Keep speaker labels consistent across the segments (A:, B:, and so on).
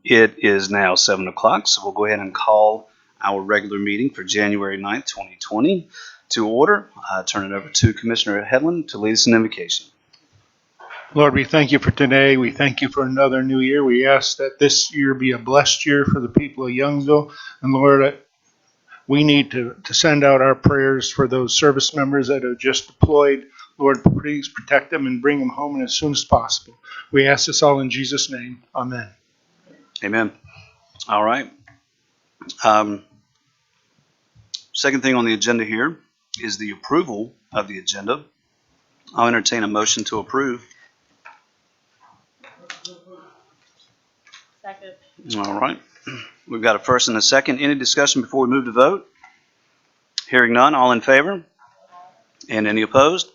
A: It is now 7 o'clock, so we'll go ahead and call our regular meeting for January 9th, 2020 to order. Turn it over to Commissioner Hedlund to lead us in invocation.
B: Lord, we thank you for today. We thank you for another new year. We ask that this year be a blessed year for the people of Youngsville. And Lord, we need to send out our prayers for those service members that have just deployed. Lord, please protect them and bring them home as soon as possible. We ask this all in Jesus' name. Amen.
A: Amen. All right. Second thing on the agenda here is the approval of the agenda. I'll entertain a motion to approve.
C: Second.
A: All right. We've got a first and a second. Any discussion before we move to vote? Hearing none, all in favor? And any opposed?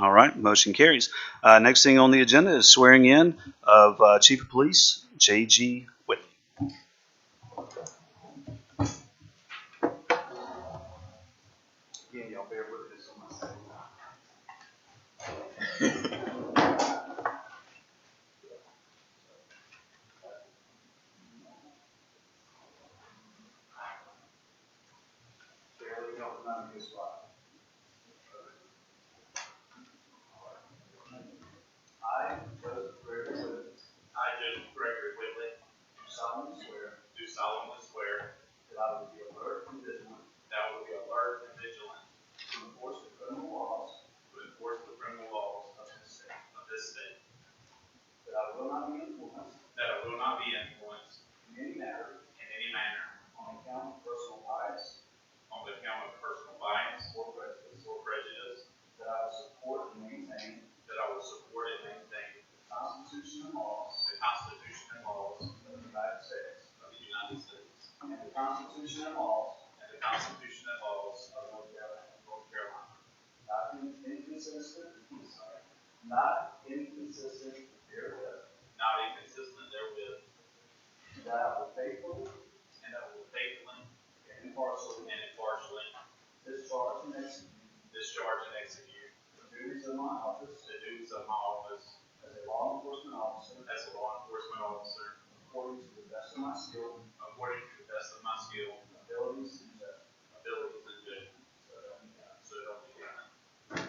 A: All right, motion carries. Next thing on the agenda is swearing in of Chief of Police, J.G. Whitley. Again, y'all bear with this on my side.
D: I, Joseph Gregory Whitley, do solemnly swear
A: That I will be alert and vigilant
D: that I will be alert and vigilant
A: to enforce the criminal laws
D: to enforce the criminal laws
A: of this state.
D: of this state,
A: That I will not be influenced
D: that I will not be influenced
A: in any manner
D: in any manner
A: on account of personal bias
D: on account of personal bias
A: or prejudice.
D: or prejudice,
A: That I will support and maintain
D: that I will support and maintain
A: the Constitution and laws
D: the Constitution and laws
A: of the United States
D: of the United States
A: and the Constitution and laws
D: and the Constitution and laws
A: of North Carolina.
D: of North Carolina,
A: Not inconsistent therewith.
D: not inconsistent therewith,
A: That I will faithfully
D: and that I will faithfully
A: and impartially
D: and impartially
A: discharge and execute
D: the
A: the duties of my office
D: duties of my office
A: as a law enforcement officer
D: as a law enforcement officer
A: according to the best of my skill,
D: according to the best of my skill,
A: abilities, and judgment.
D: abilities, and judgment.
A: So help me God.
D: So help me God.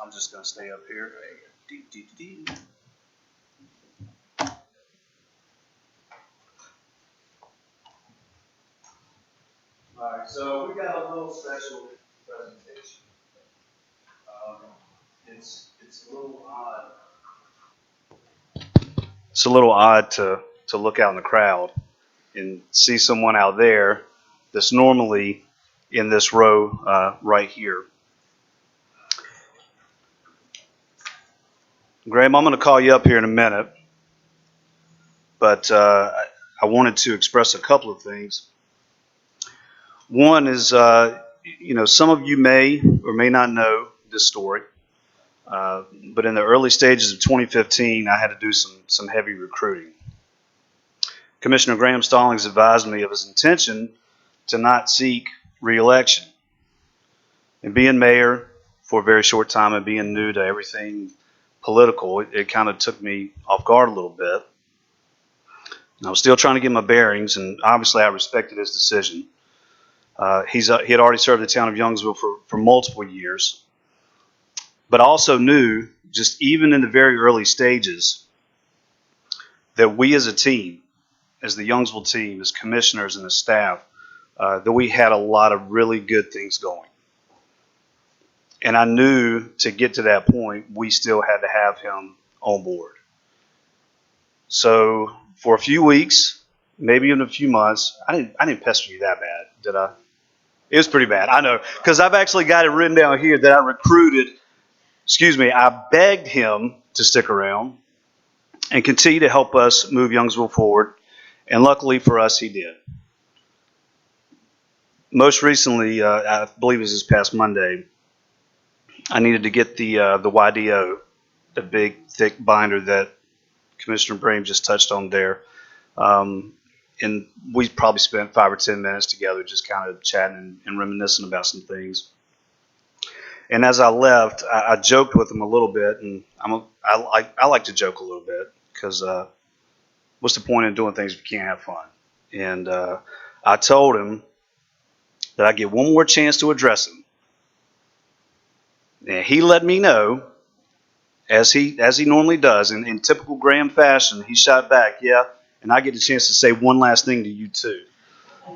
A: I'm just going to stay up here. Dee, dee, dee, dee. All right, so we got a little special presentation. It's a little odd. It's a little odd to look out in the crowd and see someone out there that's normally in this row right here. Graham, I'm going to call you up here in a minute, but I wanted to express a couple of things. One is, some of you may or may not know this story, but in the early stages of 2015, I had to do some heavy recruiting. Commissioner Graham Stallings advised me of his intention to not seek re-election. And being mayor for a very short time and being new to everything political, it kind of took me off guard a little bit. And I was still trying to get my bearings, and obviously I respected his decision. He had already served the town of Youngsville for multiple years, but I also knew, just even in the very early stages, that we as a team, as the Youngsville team, as commissioners and as staff, that we had a lot of really good things going. And I knew to get to that point, we still had to have him on board. So for a few weeks, maybe even a few months, I didn't pester you that bad, did I? It was pretty bad, I know, because I've actually got it written down here that I begged him to stick around and continue to help us move Youngsville forward. And luckily for us, he did. Most recently, I believe it was this past Monday, I needed to get the YDO the big, thick binder that Commissioner Brame just touched on there. And we probably spent 5 or 10 minutes together just kind of chatting and reminiscing about some things. And as I left, I joked with him a little bit, and I like to joke a little bit because what's the point in doing things if you can't have fun? And I told him that I get one more chance to address him. And he let me know, as he normally does, in typical Graham fashion, he shot back, yeah, and I get the chance to say one last thing to you too.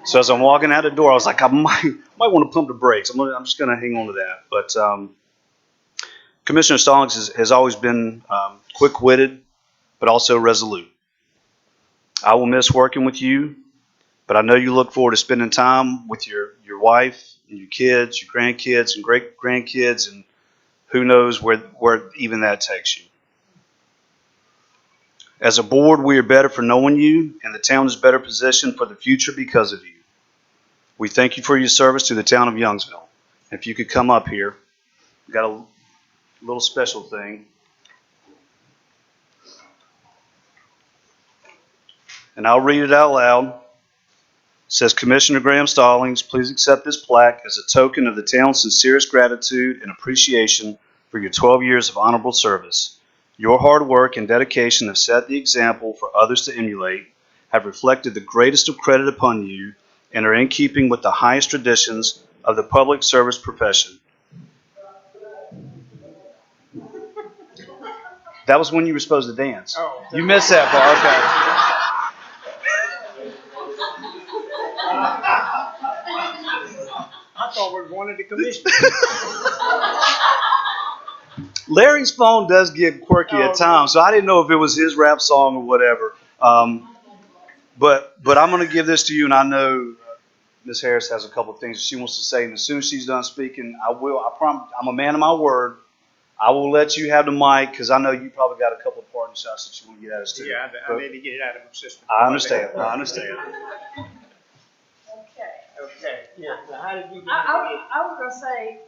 A: So as I'm walking out the door, I was like, I might want to pump the brakes. I'm just going to hang on to that. But Commissioner Stallings has always been quick-witted, but also resolute. I will miss working with you, but I know you look forward to spending time with your wife and your kids, your grandkids and great-grandkids, and who knows where even that takes you. As a board, we are better for knowing you, and the town is better positioned for the future because of you. We thank you for your service to the town of Youngsville. If you could come up here, we've got a little special thing. And I'll read it out loud. It says, Commissioner Graham Stallings, please accept this plaque as a token of the town's sincerest gratitude and appreciation for your 12 years of honorable service. Your hard work and dedication have set the example for others to emulate, have reflected the greatest of credit upon you, and are in keeping with the highest traditions of the public service profession. That was when you were supposed to dance.
B: Oh.
A: You missed that part, okay.
B: I thought we wanted the commission.
A: Larry's phone does get quirky at times, so I didn't know if it was his rap song or whatever. But I'm going to give this to you, and I know Ms. Harris has a couple of things she wants to say, and as soon as she's done speaking, I promise, I'm a man of my word. I will let you have the mic because I know you probably got a couple of parting shots that you want to get at us too.
B: Yeah, I need to get it out of my system.
A: I understand.
B: Okay. Yeah. So how did you get
C: I was gonna say,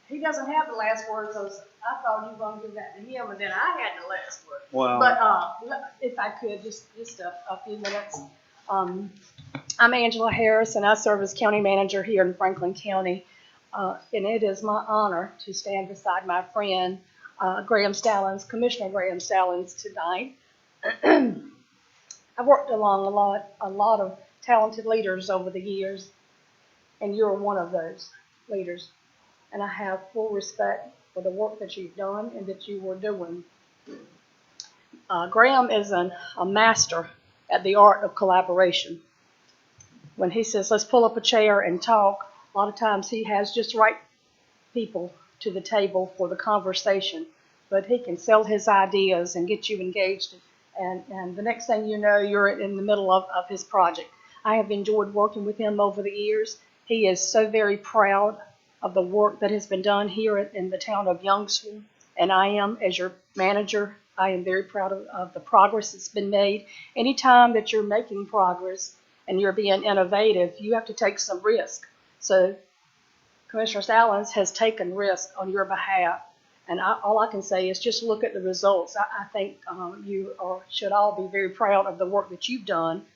C: he doesn't have the last word, so I thought you were gonna give that to him, and then I had the last word.
A: Wow.
C: But, if I could, just a few minutes. I'm Angela Harris, and I serve as county manager here in Franklin County. And it is my honor to stand beside my friend, Commissioner Graham Stallings tonight. I've worked along a lot of talented leaders over the years, and you're one of those leaders. And I have full respect for the work that you've done and that you were doing. Graham is a master at the art of collaboration. When he says, let's pull up a chair and talk, a lot of times he has just the right people to the table for the conversation, but he can sell his ideas and get you engaged. And the next thing you know, you're in the middle of his project. I have enjoyed working with him over the years. He is so very proud of the work that has been done here in the town of Youngsville. And I am, as your manager, I am very proud of the progress that's been made. Anytime that you're making progress and you're being innovative, you have to take some risk. So Commissioner Stallings has taken risk on your behalf. And all I can say is just look at the results. I think you should all be very proud of the work that you've done,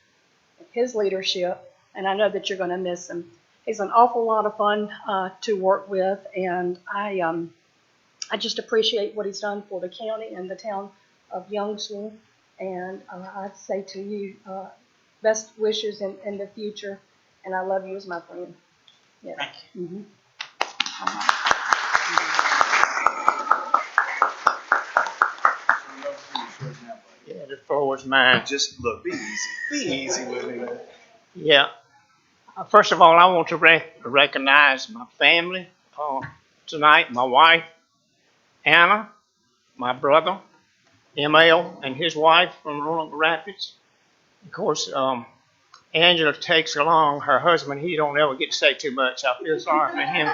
C: his leadership, and I know that you're going to miss him. He's an awful lot of fun to work with, and I just appreciate what he's done for the county and the town of Youngsville. And I'd say to you, best wishes in the future, and I love you as my friend. Yeah.
B: Thank you.
C: Mm-hmm.
B: Yeah, the floor was mine.
A: Just look, be easy with me, man.
B: Yeah. First of all, I want to recognize my family tonight. My wife, Anna, my brother, ML, and his wife from Roanoke Rapids. Of course, Angela takes along her husband. He don't ever get to say too much. I feel sorry for him.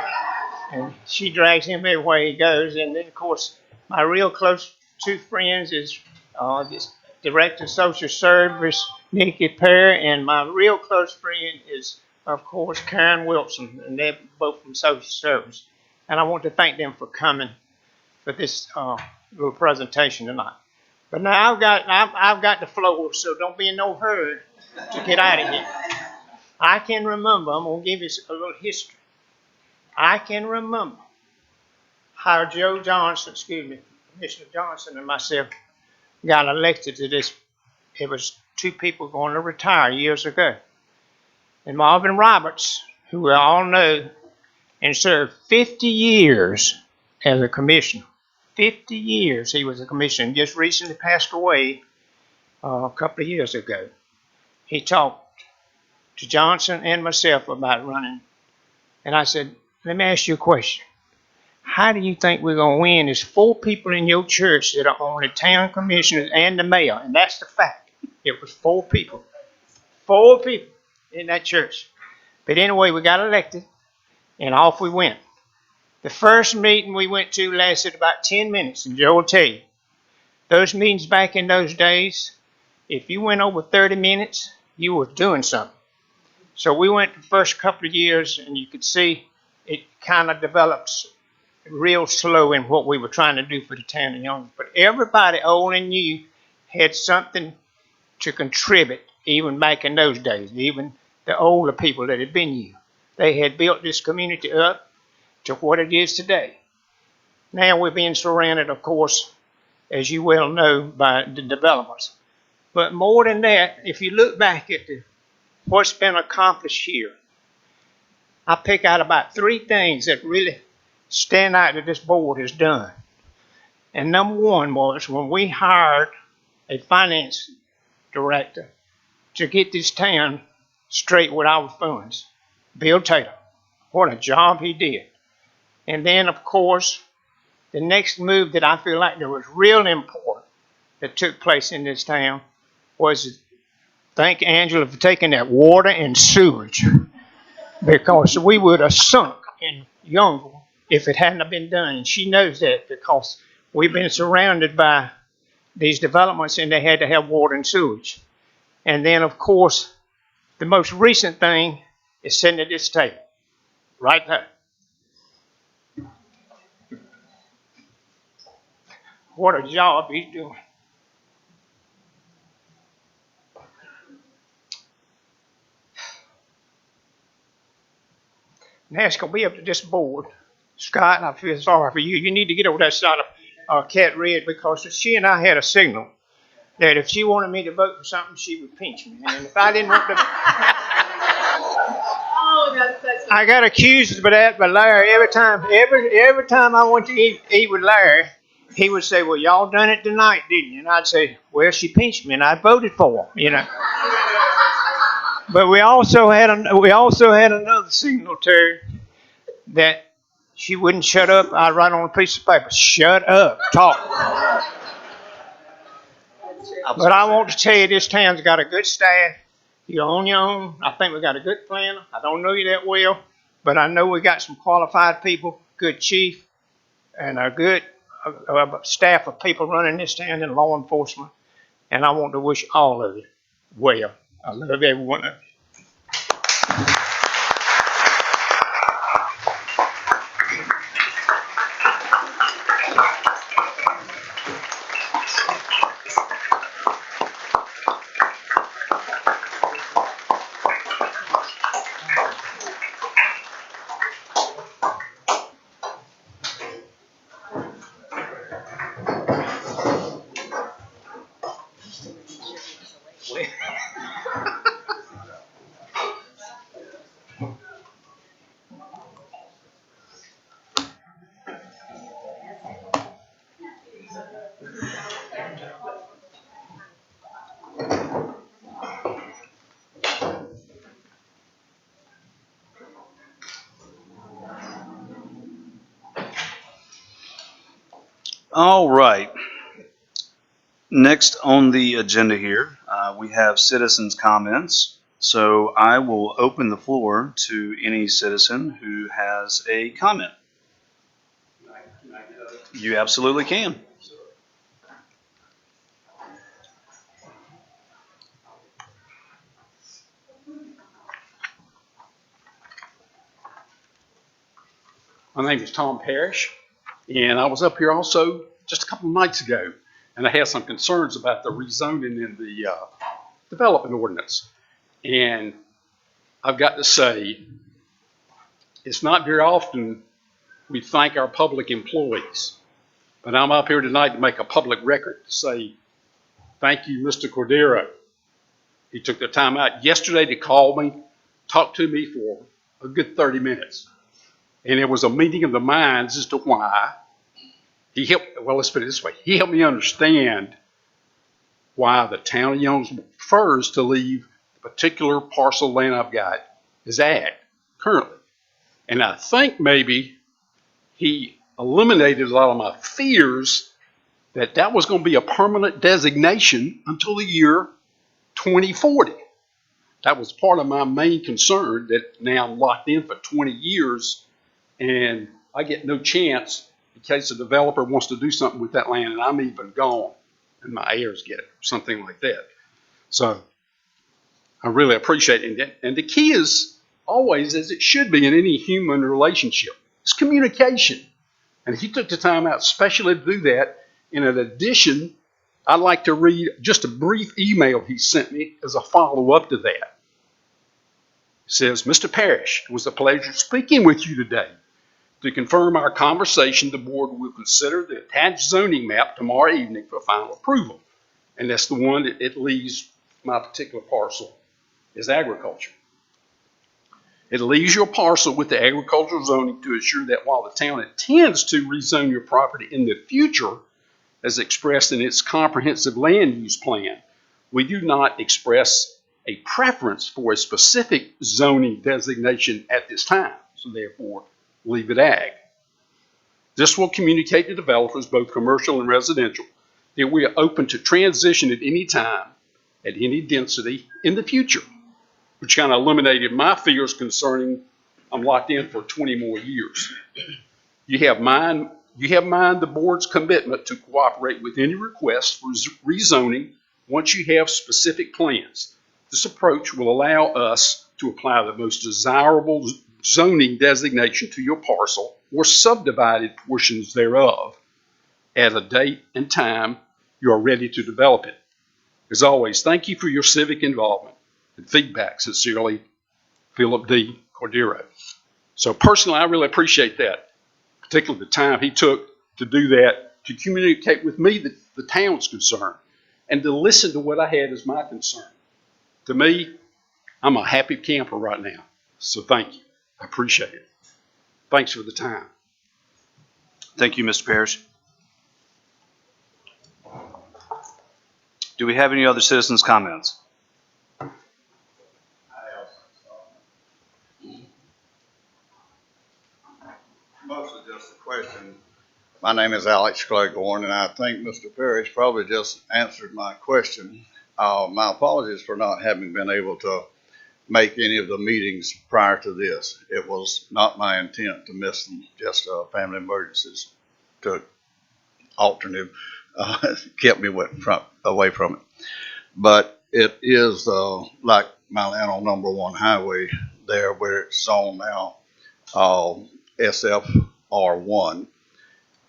B: And she drags him everywhere he goes. And then, of course, my real close two friends is this Director of Social Service, Nikki Perry, and my real close friend is, of course, Karen Wilson, and they're both from Social Service. And I want to thank them for coming for this
E: little presentation tonight. But now I've got the floor, so don't be in no hurry to get out of here. I can remember, I'm going to give you a little history. I can remember how Commissioner Johnson and myself got elected to this. It was two people going to retire years ago. And Marvin Roberts, who we all know, and served 50 years as a commissioner. 50 years he was a commissioner, and just recently passed away a couple of years ago. He talked to Johnson and myself about running. And I said, let me ask you a question. How do you think we're going to win? There's 4 people in your church that are on the town commissioners and the mayor, and that's the fact. It was 4 people. 4 people in that church. But anyway, we got elected, and off we went. The first meeting we went to lasted about 10 minutes, and Joe will tell you. Those meetings back in those days, if you went over 30 minutes, you were doing something. So we went the first couple of years, and you could see it kind of developed real slow in what we were trying to do for the town of Young. But everybody, old and new, had something to contribute, even back in those days, even the older people that had been here. They had built this community up to what it is today. Now we're being surrounded, of course, as you well know, by the developments. But more than that, if you look back at what's been accomplished here, I pick out about 3 things that really stand out that this board has done. And number 1 was when we hired a finance director to get this town straight with our funds, Bill Taylor. What a job he did. And then, of course, the next move that I feel like that was real important that took place in this town was thank Angela for taking that water and sewage, because we would have sunk in Youngville if it hadn't been done. And she knows that because we've been surrounded by these developments and they had to have water and sewage. And then, of course, the most recent thing is sitting at this table, right there. What a job he's doing. Now it's going to be up to this board. Scott, I feel sorry for you. You need to get over that side of Cat Red, because she and I had a signal that if she wanted me to vote for something, she would pinch me. And if I didn't want to... I got accused of that by Larry every time. Every time I went to eat with Larry, he would say, well, y'all done it tonight, didn't you? And I'd say, well, she pinched me and I voted for her, you know. But we also had another signal to her that she wouldn't shut up. I'd write on a piece of paper, shut up, talk. But I want to tell you, this town's got a good staff. You're on your own. I think we got a good planner. I don't know you that well, but I know we got some qualified people, good chief, and a good staff of people running this town in law enforcement. And I want to wish all of you well. I love every one of you.
A: All right. Next on the agenda here, we have citizens' comments. So I will open the floor to any citizen who has a comment. You absolutely can.
F: My name is Tom Parrish, and I was up here also just a couple of nights ago, and I had some concerns about the rezoning in the development ordinance. And I've got to say, it's not very often we thank our public employees, but I'm up here tonight to make a public record to say, thank you, Mr. Cordero. He took the time out yesterday to call me, talk to me for a good 30 minutes. And it was a meeting of the minds as to why he helped, well, let's put it this way. He helped me understand why the town of Youngsville prefers to leave the particular parcel of land I've got as ag currently. And I think maybe he eliminated a lot of my fears that that was going to be a permanent designation until the year 2040. That was part of my main concern, that now I'm locked in for 20 years and I get no chance in case a developer wants to do something with that land and I'm even gone and my heirs get it, something like that. So I really appreciate it. And the key is always, as it should be in any human relationship, it's communication. And he took the time out especially to do that. And in addition, I'd like to read just a brief email he sent me as a follow-up to that. It says, Mr. Parrish, it was a pleasure speaking with you today. To confirm our conversation, the board will consider the attached zoning map tomorrow evening for final approval. And that's the one that it leaves my particular parcel is agriculture. It leaves your parcel with the agricultural zoning to ensure that while the town intends to rezone your property in the future, as expressed in its comprehensive land use plan, we do not express a preference for a specific zoning designation at this time. So therefore, leave it ag. This will communicate to developers, both commercial and residential, that we are open to transition at any time, at any density in the future, which kind of eliminated my fears concerning I'm locked in for 20 more years. You have mine the board's commitment to cooperate with any request for rezoning once you have specific plans. This approach will allow us to apply the most desirable zoning designation to your parcel or subdivided portions thereof at a date and time you are ready to develop it. As always, thank you for your civic involvement and feedback. Sincerely, Philip D. Cordero. So personally, I really appreciate that, particularly the time he took to do that, to communicate with me the town's concern, and to listen to what I had as my concern. To me, I'm a happy camper right now. So thank you. I appreciate it. Thanks for the time.
A: Thank you, Mr. Parrish. Do we have any other citizens' comments?
G: Mostly just a question. My name is Alex Claiborne, and I think Mr. Parrish probably just answered my question. My apologies for not having been able to make any of the meetings prior to this. It was not my intent to miss them, just family emergencies took alternative, kept me away from it. But it is like my land on number 1 highway there where it's zoned now, SFR1.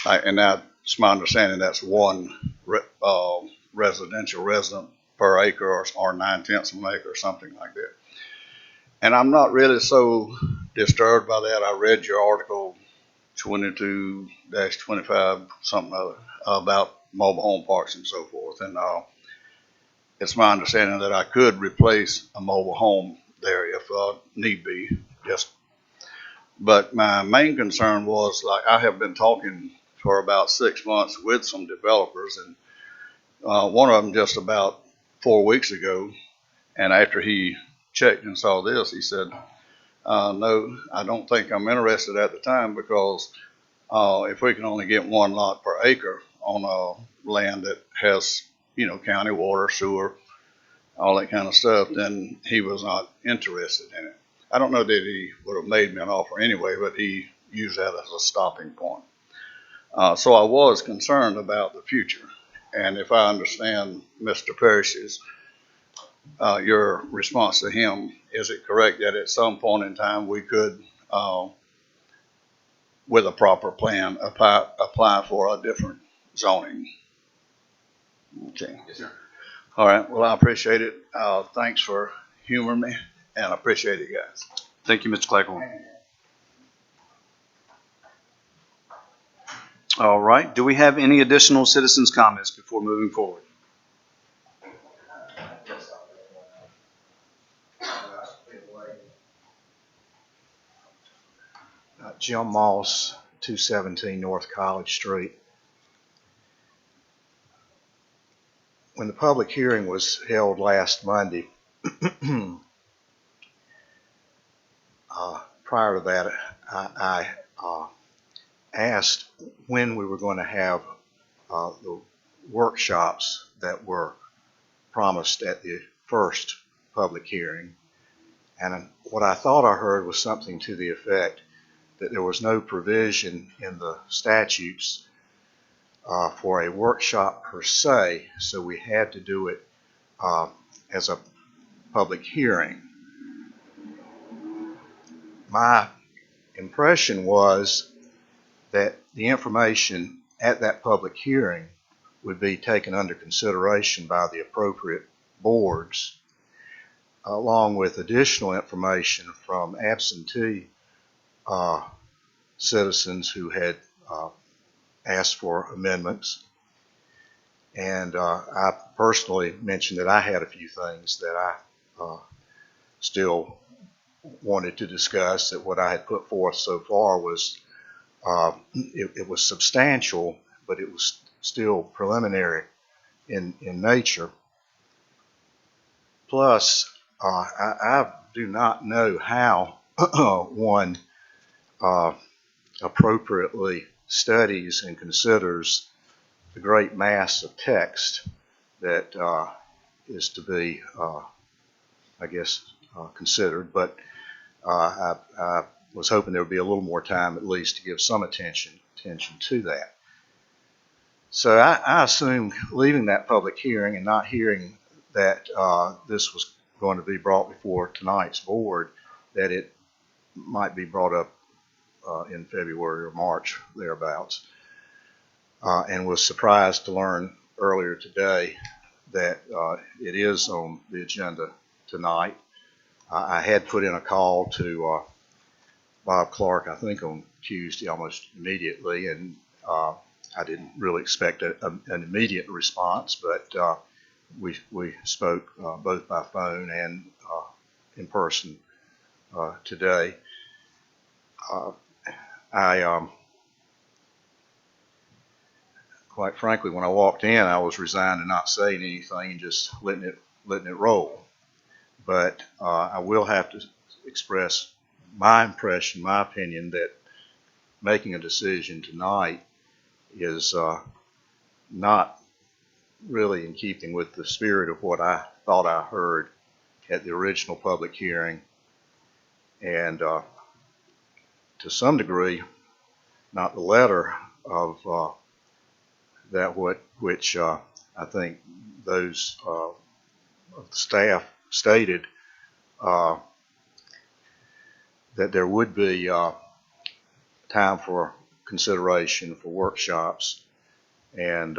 G: And that's my understanding that's one residential resident per acre or 9/10 of an acre or something like that. And I'm not really so disturbed by that. I read your article 22-25 something other about mobile home parks and so forth. And it's my understanding that I could replace a mobile home there if need be. But my main concern was, like, I have been talking for about 6 months with some developers, and one of them just about 4 weeks ago, and after he checked and saw this, he said, no, I don't think I'm interested at the time, because if we can only get 1 lot per acre on a land that has, county water, sewer, all that kind of stuff, then he was not interested in it. I don't know that he would have made me an offer anyway, but he used that as a stopping point. So I was concerned about the future. And if I understand Mr. Parrish's, your response to him, is it correct that at some point in time we could, with a proper plan, apply for a different zoning. Okay.
F: Yes, sir.
G: All right, well, I appreciate it. Thanks for humoring me, and I appreciate it, guys.
A: Thank you, Mr. Claghorn. All right, do we have any additional citizens' comments before moving forward?
H: Jim Moss, 217 North College Street. When the public hearing was held last Monday, prior to that, I asked when we were going to have the workshops that were promised at the first public hearing. And what I thought I heard was something to the effect that there was no provision in the statutes for a workshop per se, so we had to do it as a public hearing. My impression was that the information at that public hearing would be taken under consideration by the appropriate boards, along with additional information from absentee citizens who had asked for amendments. And I personally mentioned that I had a few things that I still wanted to discuss, that what I had put forth so far was, it was substantial, but it was still preliminary in nature. Plus, I do not know how one appropriately studies and considers the great mass of text that is to be, I guess, considered. But I was hoping there would be a little more time at least to give some attention to that. So I assumed, leaving that public hearing and not hearing that this was going to be brought before tonight's board, that it might be brought up in February or March, thereabouts. And was surprised to learn earlier today that it is on the agenda tonight. I had put in a call to Bob Clark, I think on Tuesday, almost immediately, and I didn't really expect an immediate response, but we spoke both by phone and in person today. Quite frankly, when I walked in, I was resigned to not saying anything and just letting it roll. But I will have to express my impression, my opinion, that making a decision tonight is not really in keeping with the spirit of what I thought I heard at the original public hearing, and to some degree, not the letter of that which I think those of the staff stated, that there would be time for consideration for workshops, and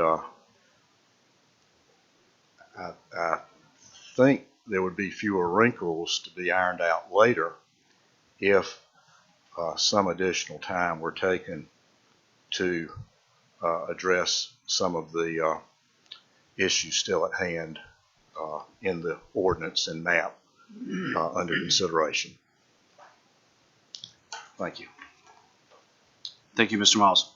H: I think there would be fewer wrinkles to be ironed out later if some additional time were taken to address some of the issues still at hand in the ordinance and map under consideration. Thank you.
A: Thank you, Mr. Miles.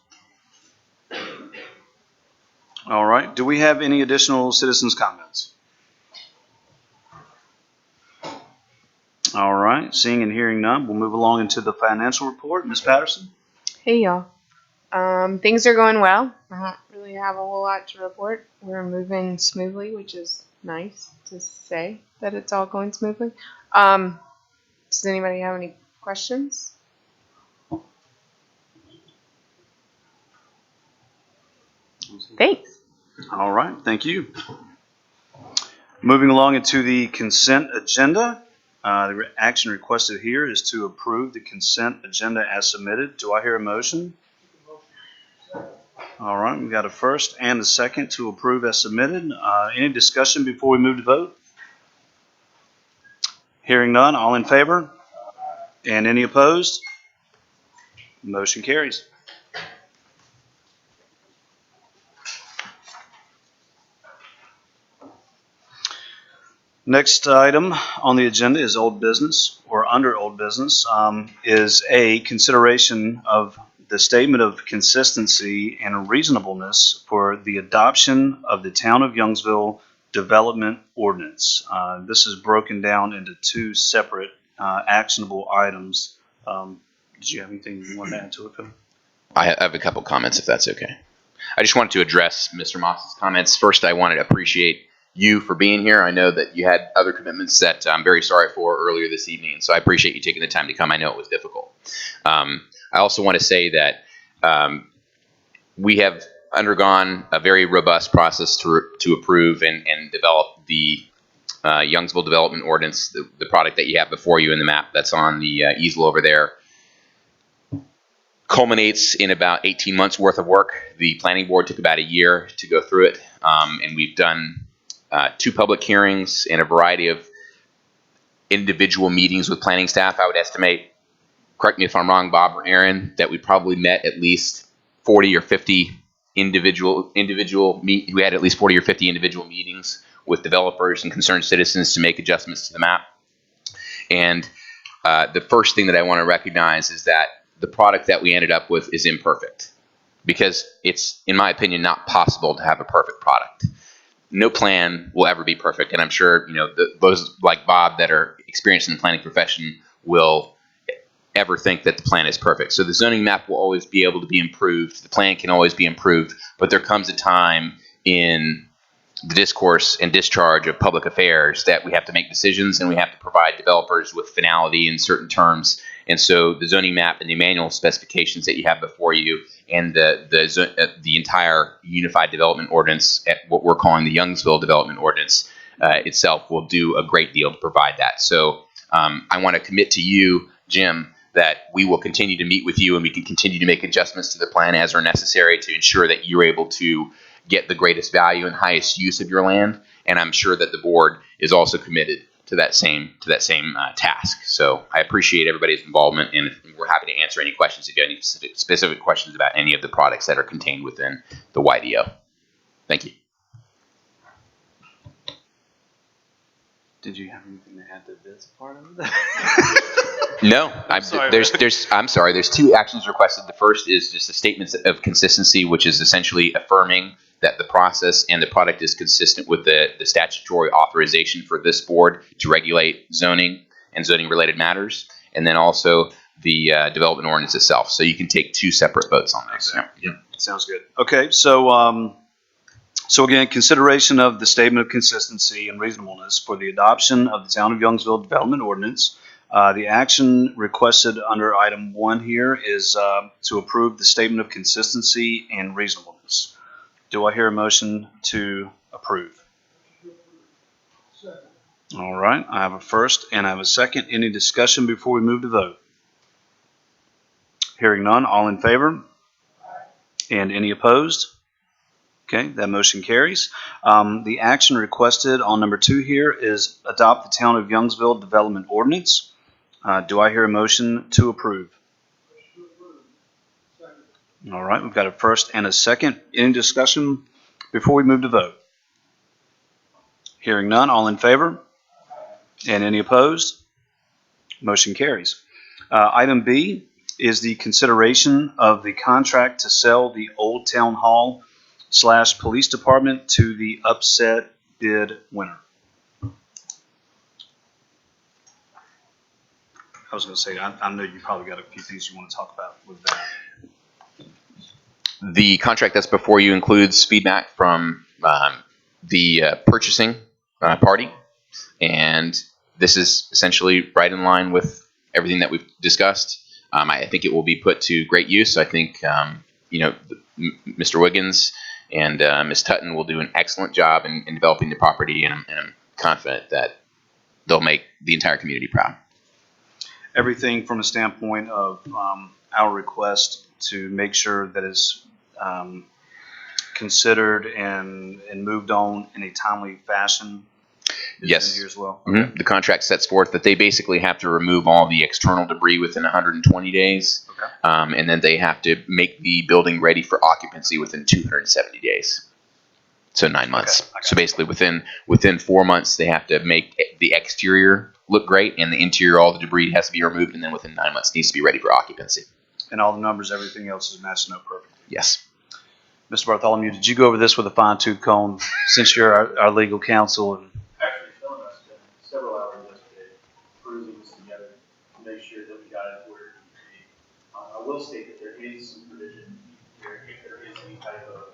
A: All right, do we have any additional citizens' comments? All right, seeing and hearing none, we'll move along into the financial report. Ms. Patterson?
I: Hey y'all. Things are going well. I don't really have a whole lot to report. We're moving smoothly, which is nice to say that it's all going smoothly. Does anybody have any questions? Thanks.
A: All right, thank you. Moving along into the consent agenda. The action requested here is to approve the consent agenda as submitted. Do I hear a motion? All right, we got a first and a second to approve as submitted. Any discussion before we move to vote? Hearing none, all in favor? And any opposed? Motion carries. Next item on the agenda is old business, or under old business, is A, consideration of the statement of consistency and reasonableness for the adoption of the Town of Youngsville Development Ordinance. This is broken down into two separate actionable items. Did you have anything you wanted to add to it, Phil?
J: I have a couple comments, if that's okay. I just wanted to address Mr. Moss's comments. First, I wanted to appreciate you for being here. I know that you had other commitments that I'm very sorry for earlier this evening, so I appreciate you taking the time to come. I know it was difficult. I also want to say that we have undergone a very robust process to approve and develop the Youngsville Development Ordinance, the product that you have before you in the map that's on the easel over there. Culminates in about 18 months worth of work. The planning board took about a year to go through it, and we've done 2 public hearings and a variety of individual meetings with planning staff. I would estimate, correct me if I'm wrong, Bob or Aaron, that we probably met at least 40 or 50 we had at least 40 or 50 individual meetings with developers and concerned citizens to make adjustments to the map. And the first thing that I want to recognize is that the product that we ended up with is imperfect, because it's, in my opinion, not possible to have a perfect product. No plan will ever be perfect, and I'm sure those like Bob that are experienced in the planning profession will ever think that the plan is perfect. So the zoning map will always be able to be improved. The plan can always be improved, but there comes a time in the discourse and discharge of public affairs that we have to make decisions, and we have to provide developers with finality in certain terms. And so the zoning map and the manual specifications that you have before you, and the entire Unified Development Ordinance, at what we're calling the Youngsville Development Ordinance itself, will do a great deal to provide that. So I want to commit to you, Jim, that we will continue to meet with you, and we can continue to make adjustments to the plan as are necessary to ensure that you're able to get the greatest value and highest use of your land. And I'm sure that the board is also committed to that same task. So I appreciate everybody's involvement, and we're happy to answer any questions if you have any specific questions about any of the products that are contained within the YDO. Thank you.
A: Did you have anything to add to this part of it?
J: No,
A: sorry.
J: I'm sorry. There's 2 actions requested. The first is just a statement of consistency, which is essentially affirming that the process and the product is consistent with the statutory authorization for this board to regulate zoning and zoning related matters, and then also the development ordinance itself. So you can take 2 separate votes on those.
A: Exactly. Yep. Sounds good. Okay, so again, consideration of the statement of consistency and reasonableness for the adoption of the Town of Youngsville Development Ordinance. The action requested under item 1 here is to approve the statement of consistency and reasonableness. Do I hear a motion to approve? All right, I have a first and I have a second. Any discussion before we move to vote? Hearing none, all in favor? And any opposed? Okay, that motion carries. The action requested on number 2 here is adopt the Town of Youngsville Development Ordinance. Do I hear a motion to approve? All right, we've got a first and a second. Any discussion before we move to vote? Hearing none, all in favor? And any opposed? Motion carries. Item B is the consideration of the contract to sell the Old Town Hall / Police Department to the upset bid winner. I was going to say, I know you probably got a few things you want to talk about with that.
J: The contract that's before you includes feedback from the purchasing party, and this is essentially right in line with everything that we've discussed. I think it will be put to great use. I think Mr. Wiggins and Ms. Tutton will do an excellent job in developing the property, and I'm confident that they'll make the entire community proud.
A: Everything from a standpoint of our request to make sure that it's considered and moved on in a timely fashion is
J: Yes.
A: in here as well?
J: Mhm. The contract sets forth that they basically have to remove all the external debris within 120 days.
A: Okay.
J: And then they have to make the building ready for occupancy within 270 days. So 9 months.
A: Okay, I got
J: So
A: it.
J: basically within 4 months, they have to make the exterior look great, and the interior, all the debris has to be removed, and then within 9 months, it needs to be ready for occupancy.
A: And all the numbers, everything else is matching up perfectly.
J: Yes.
A: Mr. Bartholomew, did you go over this with a fine tooth comb since you're our legal counsel? And
D: Actually, Phil and I spent several hours yesterday perusing this together to make sure that we got it where it needs to be. I will state that there is some provision here, if there is any type of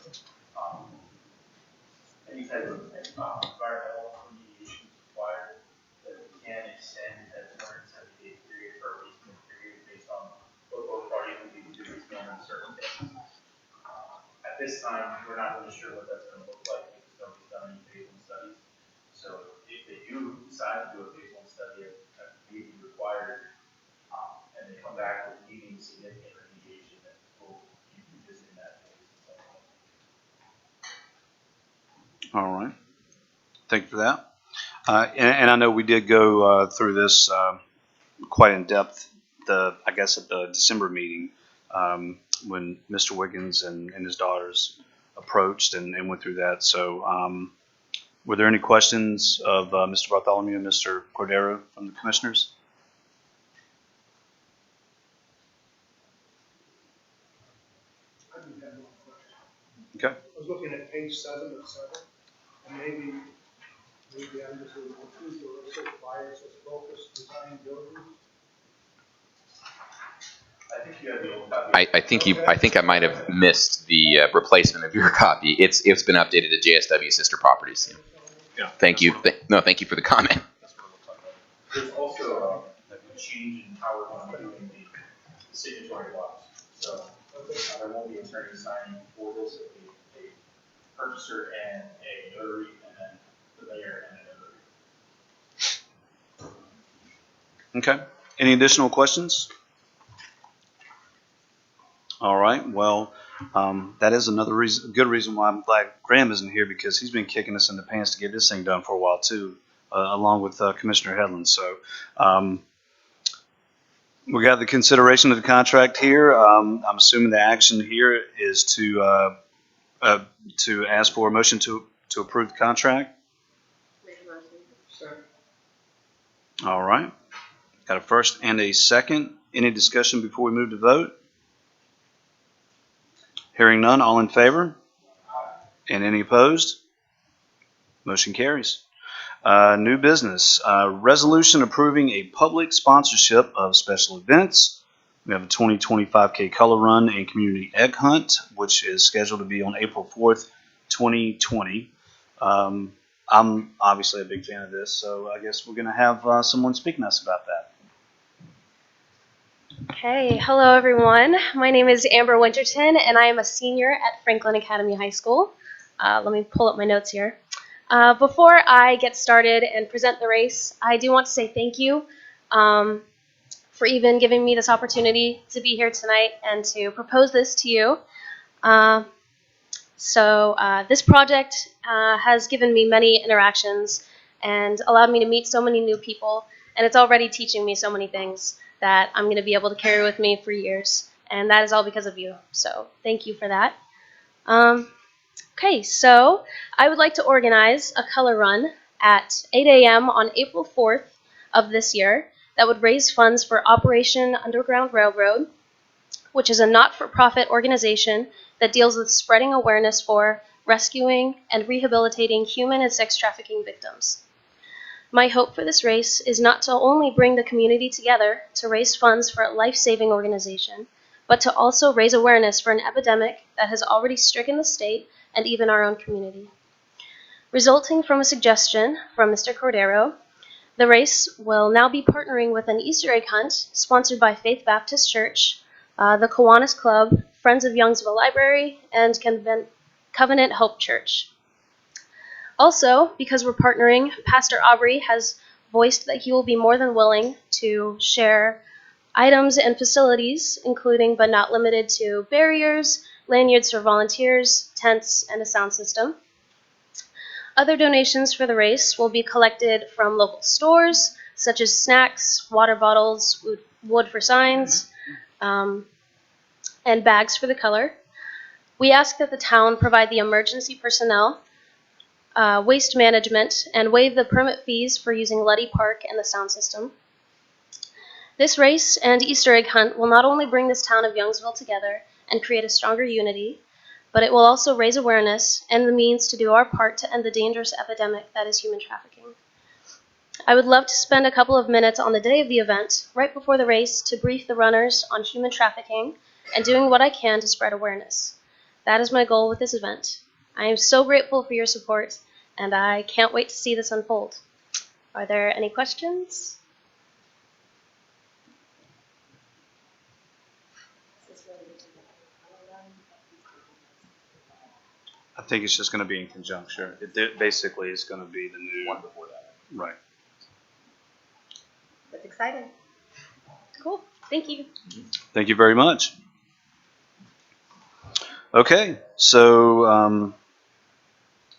D: environmental remediation required, that we can extend that 270-day period or reasonable period based on what both parties would be to do based on circumstances. At this time, we're not really sure what that's gonna look like because nobody's done any phase one studies. So if they do decide to do a phase one study that may be required, and they come back with needing significant remediation, then we'll be revisiting that phase at some point.
A: all right, thank you for that. And I know we did go through this quite in depth. I guess at the December meeting when Mr. Wiggins and his daughters approached and went through that. So, were there any questions of Mr. Bartholomew and Mr. Cordero from the commissioners?
B: I do have one question.
A: Okay.
B: I was looking at page 7 of 7, and maybe I'm just a little confused, or it says bias as focus design buildings.
D: I think you have the old copy.
J: I think I might have missed the replacement of your copy. It's been updated to JSW Sister Properties.
A: Yeah.
J: Thank you. Thank you for the comment.
D: There's also a change in how we're going to be doing the signatory blocks. So there won't be attorney signing for this, it'll be a purchaser and a notary, and then the mayor and a notary.
A: Okay. Any additional questions? All right. Well, that is another good reason why I'm glad Graham isn't here, because he's been kicking us in the pants to get this thing done for a while too, along with Commissioner Hedlund. So we got the consideration of the contract here. I'm assuming the action here is to ask for a motion to approve the contract. All right. Got a first and a second. Any discussion before we move to vote? Hearing none, all in favor? And any opposed? Motion carries. New business, resolution approving a public sponsorship of special events. We have a 2025K Color Run and Community Egg Hunt, which is scheduled to be on April 4th, 2020. I'm obviously a big fan of this, so I guess we're going to have someone speaking to us about that.
K: Okay, hello everyone. My name is Amber Winterton, and I am a senior at Franklin Academy High School. Let me pull up my notes here. Before I get started and present the race, I do want to say thank you for even giving me this opportunity to be here tonight and to propose this to you. This project has given me many interactions and allowed me to meet so many new people, and it's already teaching me so many things that I'm going to be able to carry with me for years, and that is all because of you. So thank you for that. Okay, so I would like to organize a color run at 8 a.m. on April 4th of this year that would raise funds for Operation Underground Railroad, which is a not-for-profit organization that deals with spreading awareness for, rescuing, and rehabilitating human and sex trafficking victims. My hope for this race is not to only bring the community together to raise funds for a life-saving organization, but to also raise awareness for an epidemic that has already stricken the state and even our own community. Resulting from a suggestion from Mr. Cordero, the race will now be partnering with an Easter egg hunt sponsored by Faith Baptist Church, the Kiwanis Club, Friends of Youngsville Library, and Covenant Hope Church. Also, because we're partnering, Pastor Aubrey has voiced that he will be more than willing to share items and facilities, including but not limited to barriers lanyards for volunteers, tents, and a sound system. Other donations for the race will be collected from local stores, such as snacks, water bottles, wood for signs, and bags for the color. We ask that the town provide the emergency personnel, waste management, and waive the permit fees for using Luddy Park and the sound system. This race and Easter egg hunt will not only bring this town of Youngsville together and create a stronger unity, but it will also raise awareness and the means to do our part to end the dangerous epidemic that is human trafficking. I would love to spend a couple of minutes on the day of the event, right before the race, to brief the runners on human trafficking and doing what I can to spread awareness. That is my goal with this event. I am so grateful for your support, and I can't wait to see this unfold. Are there any questions?
A: I think it's just going to be in conjunction. It basically is going to be the new
J: One before that.
A: right.
K: That's exciting. Cool. Thank you.
A: Thank you very much. Okay, so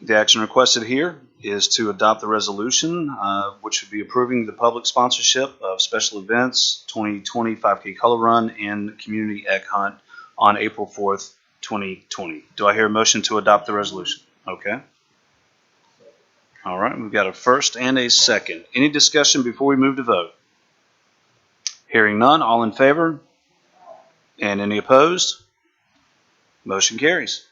A: the action requested here is to adopt the resolution, which would be approving the public sponsorship of special events, 2020 5K Color Run, and Community Egg Hunt on April 4th, 2020. Do I hear a motion to adopt the resolution? Okay. All right, we've got a first and a second. Any discussion before we move to vote? Hearing none, all in favor? And any opposed? Motion carries.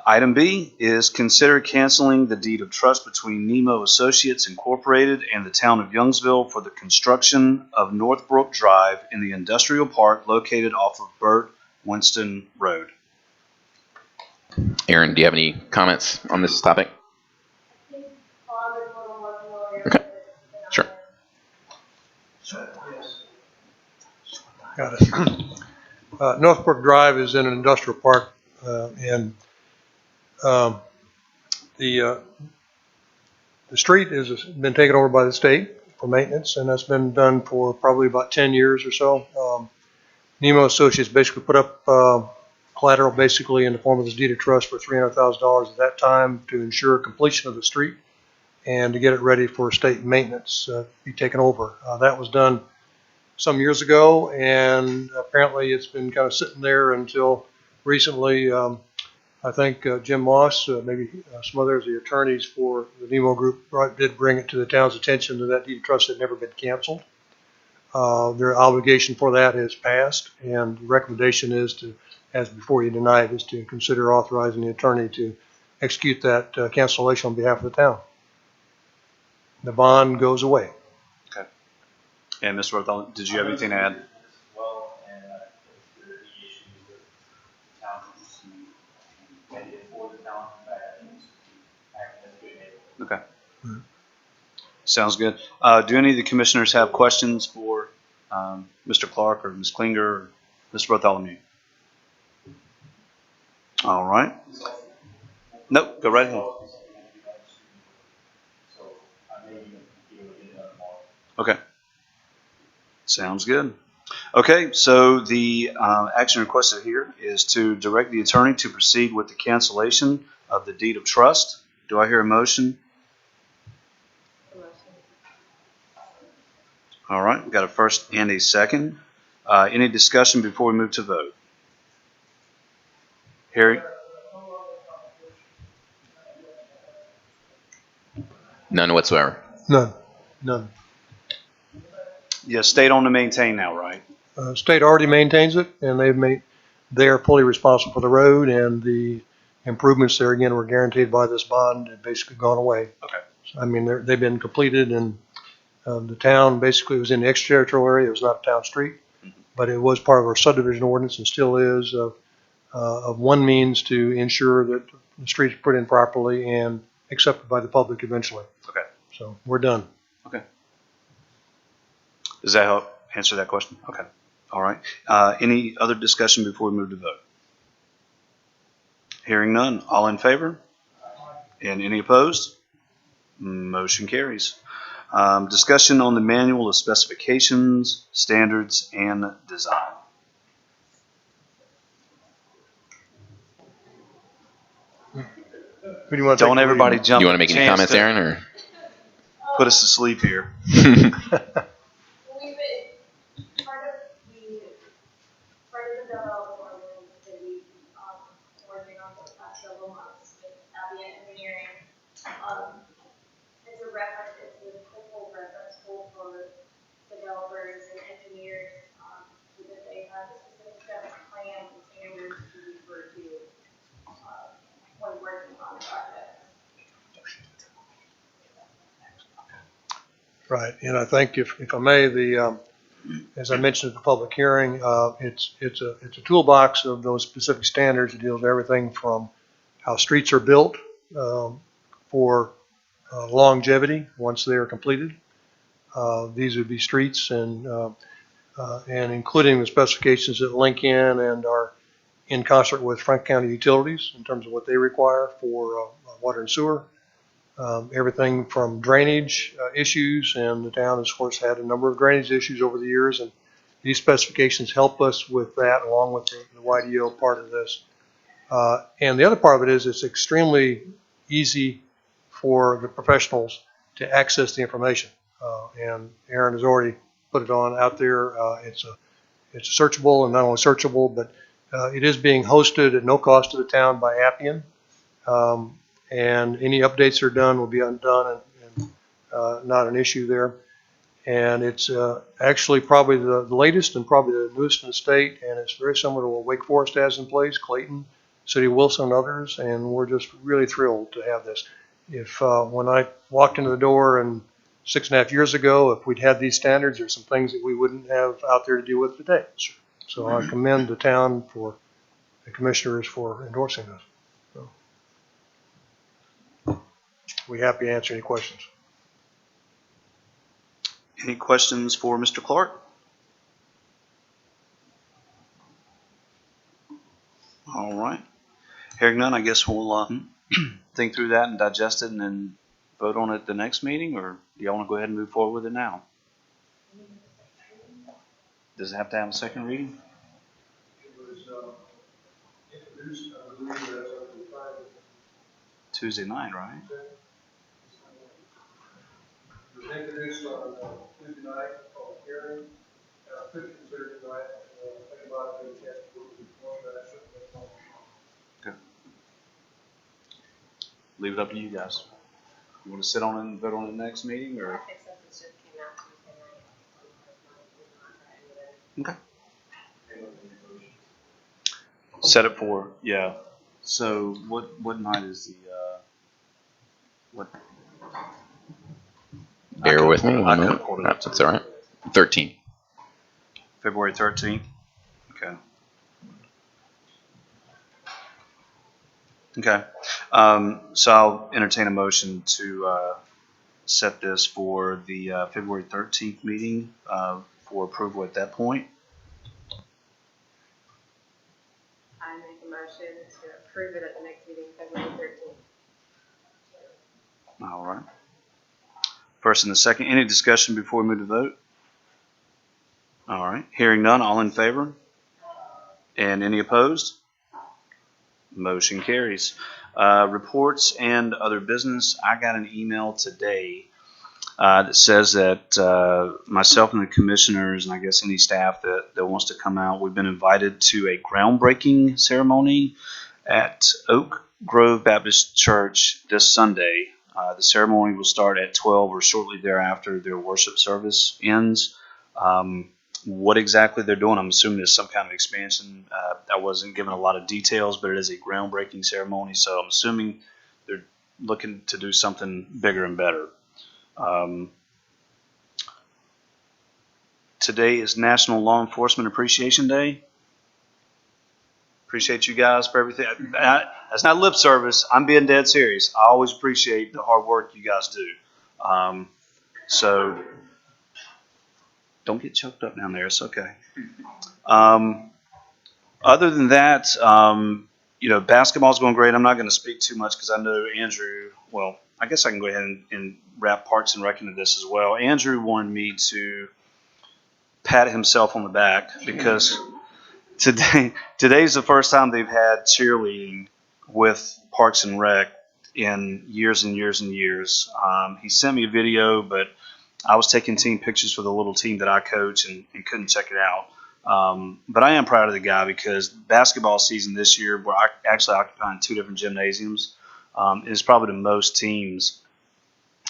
A: Item B is consider canceling the deed of trust between Nemo Associates Incorporated and the town of Youngsville for the construction of Northbrook Drive in the industrial park located off of Burt Winston Road.
J: Aaron, do you have any comments on this topic? Okay, sure.
L: Got it. Northbrook Drive is in an industrial park, and the street has been taken over by the state for maintenance, and that's been done for probably about 10 years or so. Nemo Associates basically put up collateral basically in the form of this deed of trust for $300,000 at that time to ensure completion of the street and to get it ready for state maintenance to be taken over. That was done some years ago, and apparently it's been kind of sitting there until recently. I think Jim Moss, maybe some others, the attorneys for the Nemo Group, did bring it to the town's attention that deed of trust had never been canceled. Their obligation for that has passed, and the recommendation is to, as before you deny it, is to consider authorizing the attorney to execute that cancellation on behalf of the town. The bond goes away.
A: Okay. And Mr. Bartholomew, did you have anything to add?
D: As well, and the issues with the town and for the town that needs to act as a good neighbor.
A: Okay. Sounds good. Do any of the commissioners have questions for Mr. Clark or Ms. Klinger or Mr. Bartholomew? All right. Nope, go right ahead.
D: So I may even be able to get it done tomorrow.
A: Okay. Sounds good. Okay, so the action requested here is to direct the attorney to proceed with the cancellation of the deed of trust. Do I hear a motion? All right, we've got a first and a second. Any discussion before we move to vote? Harry?
J: None whatsoever.
L: None.
A: Yeah, state owned and maintained now, right?
L: State already maintains it, and they are fully responsible for the road, and the improvements there, again, were guaranteed by this bond, have basically gone away.
A: Okay.
L: So, I mean, they've been completed, and the town basically was in the extraterritorial area. It was not a town street, but it was part of our subdivision ordinance and still is of one means to ensure that the streets are put in properly and accepted by the public eventually.
A: Okay.
L: So we're done.
A: Okay. Does that help answer that question? Okay. All right. Any other discussion before we move to vote? Hearing none. All in favor? And any opposed? Motion carries. Discussion on the manual of specifications, standards, and design.
L: Who do you want to take
A: Don't
L: the lead?
A: everybody jump.
J: You want
A: at
J: to make
A: the
J: any
A: chance
J: comments,
A: to
J: Aaron, or?
A: Put us to sleep here.
K: We've been, part of the development that we've, working on for the past several months with Avient Engineering. It's a reference, it's a full reference tool for developers and engineers, so that they have a specific set of plans and standards to refer to, when working on projects.
L: Right, and I think if I may, as I mentioned at the public hearing, it's a toolbox of those specific standards that deals with everything from how streets are built for longevity once they are completed. These would be streets and including the specifications that link in and are in concert with Franklin County Utilities in terms of what they require for water and sewer. Everything from drainage issues, and the town has, of course, had a number of drainage issues over the years, and these specifications help us with that, along with the YDO part of this. And the other part of it is it's extremely easy for the professionals to access the information. And Aaron has already put it on out there. It's searchable, and not only searchable, but it is being hosted at no cost to the town by Appian. And any updates that are done will be undone, and not an issue there. And it's actually probably the latest and probably the newest in the state, and it's very similar to what Wake Forest has in place, Clayton, City of Wilson, and others, and we're just really thrilled to have this. If when I walked into the door and 6.5 years ago, if we'd had these standards, there's some things that we wouldn't have out there to deal with today. So I commend the town for the commissioners for endorsing this. We're happy to answer any questions.
A: Any questions for Mr. Clark? All right. Hearing none, I guess we'll think through that and digest it and then vote on it at the next meeting, or do y'all want to go ahead and move forward with it now? Does it have to have a second reading?
L: It was introduced, I believe, as of the time.
A: Tuesday night, right?
L: It was introduced on Tuesday night, public hearing. Could be considered tonight. Think about it, get a chance to work with the board, but I certainly don't.
A: Okay. Leave it up to you guys. You want to sit on it and vote on it next meeting, or? Okay. Set it for, yeah. So what night is the, what?
J: Bear with me
A: I
J: one
A: could
J: moment.
A: pull it up.
J: That's all right. 13.
A: February 13th? Okay. Okay. So I'll entertain a motion to set this for the February 13th meeting for approval at that point.
I: I make a motion to approve it at the next meeting, February 13th.
A: All right. First and the second, any discussion before we move to vote? All right. Hearing none, all in favor? And any opposed? Motion carries. Reports and other business. I got an email today that says that myself and the commissioners, and I guess any staff that wants to come out, we've been invited to a groundbreaking ceremony at Oak Grove Baptist Church this Sunday. The ceremony will start at 12 or shortly thereafter their worship service ends. What exactly they're doing, I'm assuming it's some kind of expansion. I wasn't given a lot of details, but it is a groundbreaking ceremony, so I'm assuming they're looking to do something bigger and better. Today is National Law Enforcement Appreciation Day. Appreciate you guys for everything. That's not lip service. I'm being dead serious. I always appreciate the hard work you guys do. So don't get choked up down there. It's okay. Other than that, basketball's going great. I'm not going to speak too much because I know Andrew, well, I guess I can go ahead and wrap Parks and Rec into this as well. Andrew wanted me to pat himself on the back because today's the first time they've had cheerleading with Parks and Rec in years and years and years. He sent me a video, but I was taking team pictures for the little team that I coach and couldn't check it out. But I am proud of the guy because basketball season this year, we're actually occupying 2 different gymnasiums, is probably the most teams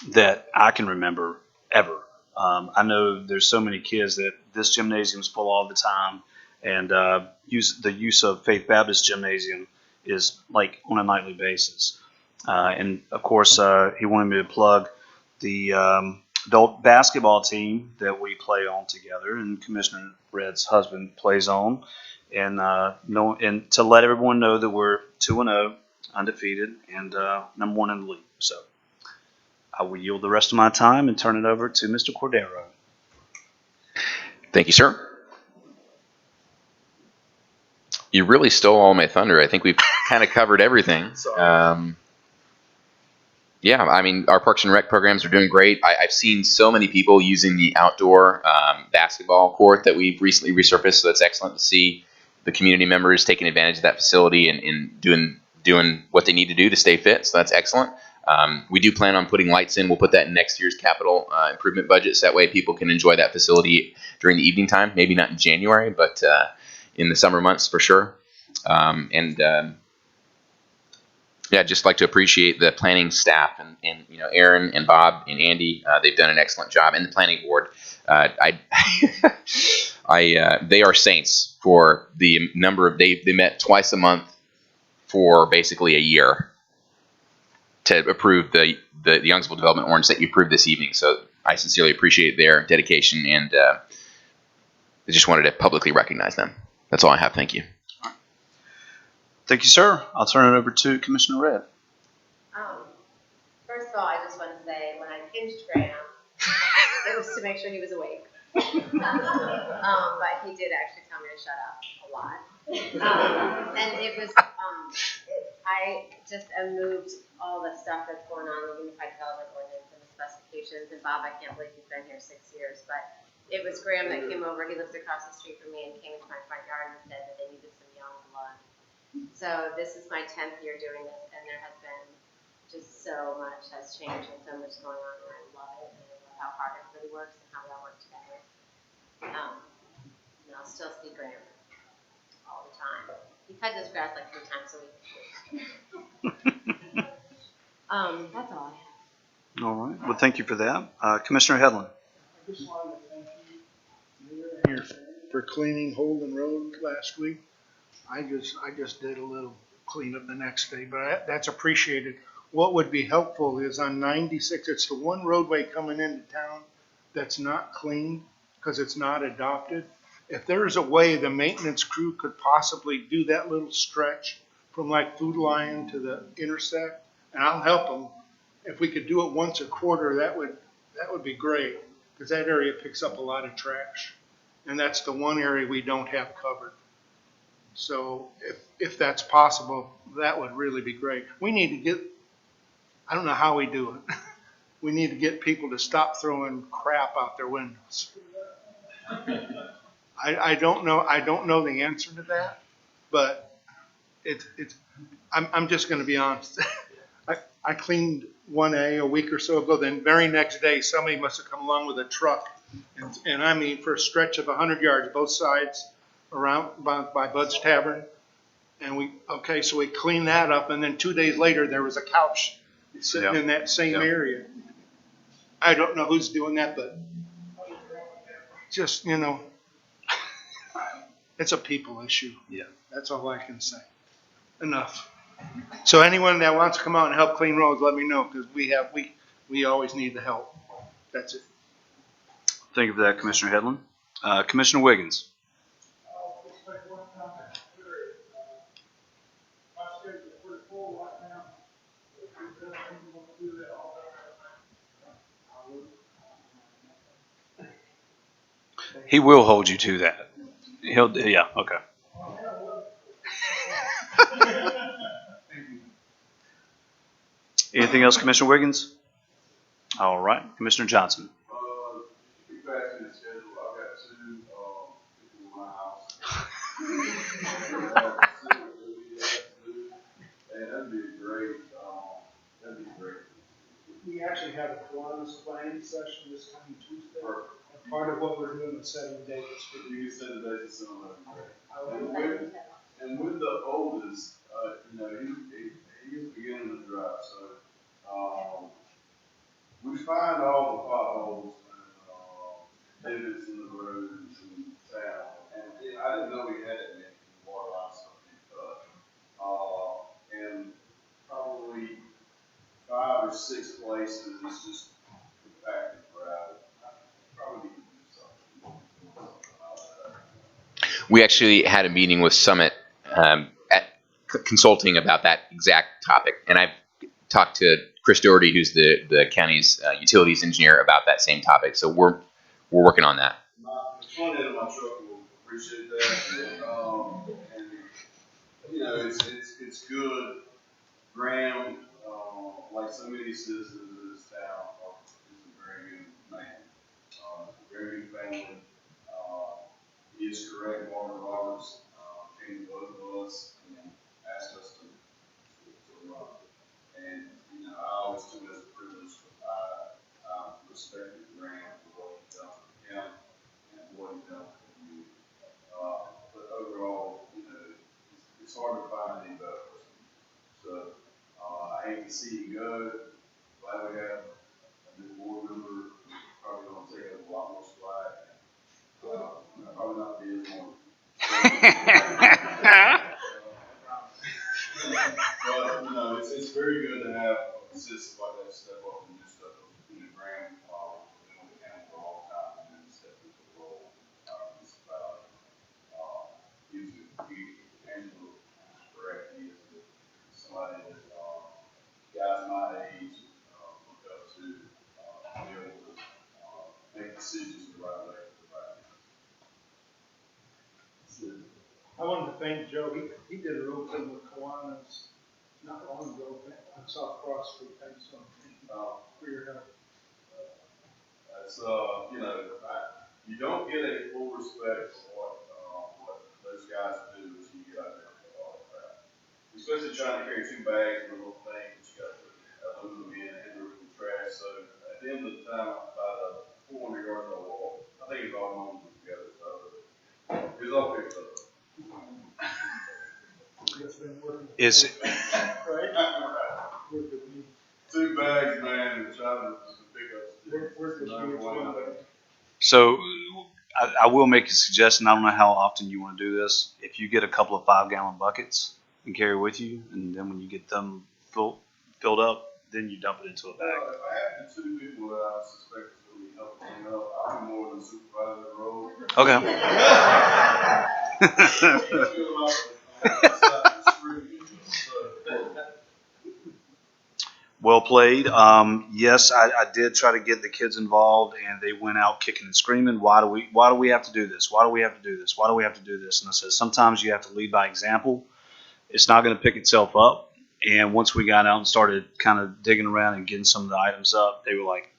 A: that I can remember ever. I know there's so many kids that this gymnasium is full all the time, and the use of Faith Baptist Gymnasium is like on a nightly basis. And of course, he wanted me to plug the adult basketball team that we play on together, and Commissioner Red's husband plays on, and and to let everyone know that we're 2-0, undefeated, and number 1 in the league. So I will yield the rest of my time and turn it over to Mr. Cordero.
J: Thank you, sir. You really stole all my thunder. I think we've kind of covered everything. Yeah, I mean, our Parks and Rec programs are doing great. I've seen so many people using the outdoor basketball court that we've recently resurfaced, so that's excellent to see the community members taking advantage of that facility and doing what they need to do to stay fit, so that's excellent. We do plan on putting lights in. We'll put that in next year's capital improvement budget, so that way people can enjoy that facility during the evening time, maybe not in January, but in the summer months for sure. Yeah, I'd just like to appreciate the planning staff and you know, Aaron and Bob and Andy. They've done an excellent job, and the planning board. They are saints for the number of they met twice a month for basically a year to approve the Youngsville Development Ordinance that you approved this evening. So I sincerely appreciate their dedication, and I just wanted to publicly recognize them. That's all I have. Thank you.
A: Thank you, sir. I'll turn it over to Commissioner Red.
M: First of all, I just want to say when I pinched Graham, it was to make sure he was awake. But he did actually tell me to shut up a lot. And it was, I just moved all the stuff that's going on in the Unified Development Ordinance and the specifications. And Bob, I can't believe you've been here 6 years, but it was Graham that came over. He lives across the street from me and came into my front yard and said that they needed some young blood. So this is my 10th year doing this, and there has been just so much has changed and so much going on, and I love it, and I love how hard everybody works and how we all work together. And I'll still see Graham all the time. He cuts his grass like 3 times a week. That's all I have.
A: All right. Well, thank you for that. Commissioner Hedlund.
B: I just wanted to thank you, Mayor, for cleaning Holden Road last week. I just did a little cleanup the next day, but that's appreciated. What would be helpful is on 96, it's the one roadway coming into town that's not cleaned because it's not adopted. If there is a way the maintenance crew could possibly do that little stretch from like Food Lion to the intersect, and I'll help them. If we could do it once a quarter, that would be great, because that area picks up a lot of trash, and that's the one area we don't have covered. So if that's possible, that would really be great. We need to get, I don't know how we do it. We need to get people to stop throwing crap out their windows. I don't know the answer to that, but I'm just going to be honest. I cleaned 1A a week or so ago. Then very next day, somebody must have come along with a truck, and I mean for a stretch of 100 yards, both sides around by Bud's Tavern, and we cleaned that up, and then 2 days later there was a couch sitting in that same area. I don't know who's doing that, but just, you know, it's a people issue.
A: Yeah.
B: That's all I can say. Enough. So anyone that wants to come out and help clean roads, let me know, because we always need the help. That's it.
A: Thank you for that, Commissioner Hedlund. Commissioner Wiggins. He will hold you to that. Yeah, okay. Anything else, Commissioner Wiggins? All right, Commissioner Johnson.
N: Keep passing the schedule. I've got 2 people in my house. And that'd be great.
B: have a Kiwanis planning session this coming Tuesday. And part of what we're doing is setting dates for
N: You can send the dates to someone.
B: I
N: And with, and with the oldest, you know, he is beginning to drop, so, we find all the potholes and, divots in the roads in town, and I didn't know we had it in water lines stuff being cut. And probably 5 or 6 places, it's just compacted gravel. Probably need to do something about that.
J: We actually had a meeting with Summit consulting about that exact topic, and I've talked to Chris Doherty, who's the county's utilities engineer, about that same topic. So we're working on that.
N: The front end of my truck will appreciate that. And, you know, it's good. Graham, like so many citizens of this town, is a very good man. A very good family. He is correct. Marvin Roberts came to both of us and asked us to run. And, you know, I always took it as a privilege. I respected Graham for what he's done for the county and what he's done for the community. But overall, you know, it's hard to find any better person. So, I hate to see him go. Glad we have a new board member. Probably gonna take up a lot more slack. Probably not be as one. But, you know, it's very good to have citizens like that step up and do stuff. You know, Graham, been on the county for a long time, and then step into the role. It's about, Angela is correct. He is somebody that, guys my age, look up to, be able to, make decisions the right way for the right.
B: I wanted to thank Joe. He did a real thing with Kiwanis not long ago. I saw Cross Street. Thanks so much for your help.
N: That's, you know, you don't get a full respect for what those guys do as you get out there and do all of that. Especially trying to carry 2 bags and a little thing that you got to put aluminum in and the trash. So at the end of the time, about 400 yards of the wall, I think it's all moved together. So it's all picked up.
A: Is,
B: Right?
N: 2 bags, man, and trying to pick up.
A: so I will make a suggestion. I don't know how often you want to do this. If you get a couple of 5-gallon buckets and carry with you, and then when you get them filled up, then you dump it into a bag.
N: If I had the 2 people that I suspect is going to be helping clean up, I'll be more than supervisor the role.
A: Well played. Yes, I did try to get the kids involved, and they went out kicking and screaming. Why do we have to do this? Why do we have to do this? Why do we have to do this? And I said, sometimes you have to lead by example. It's not going to pick itself up. And once we got out and started kind of digging around and getting some of the items up, they were like,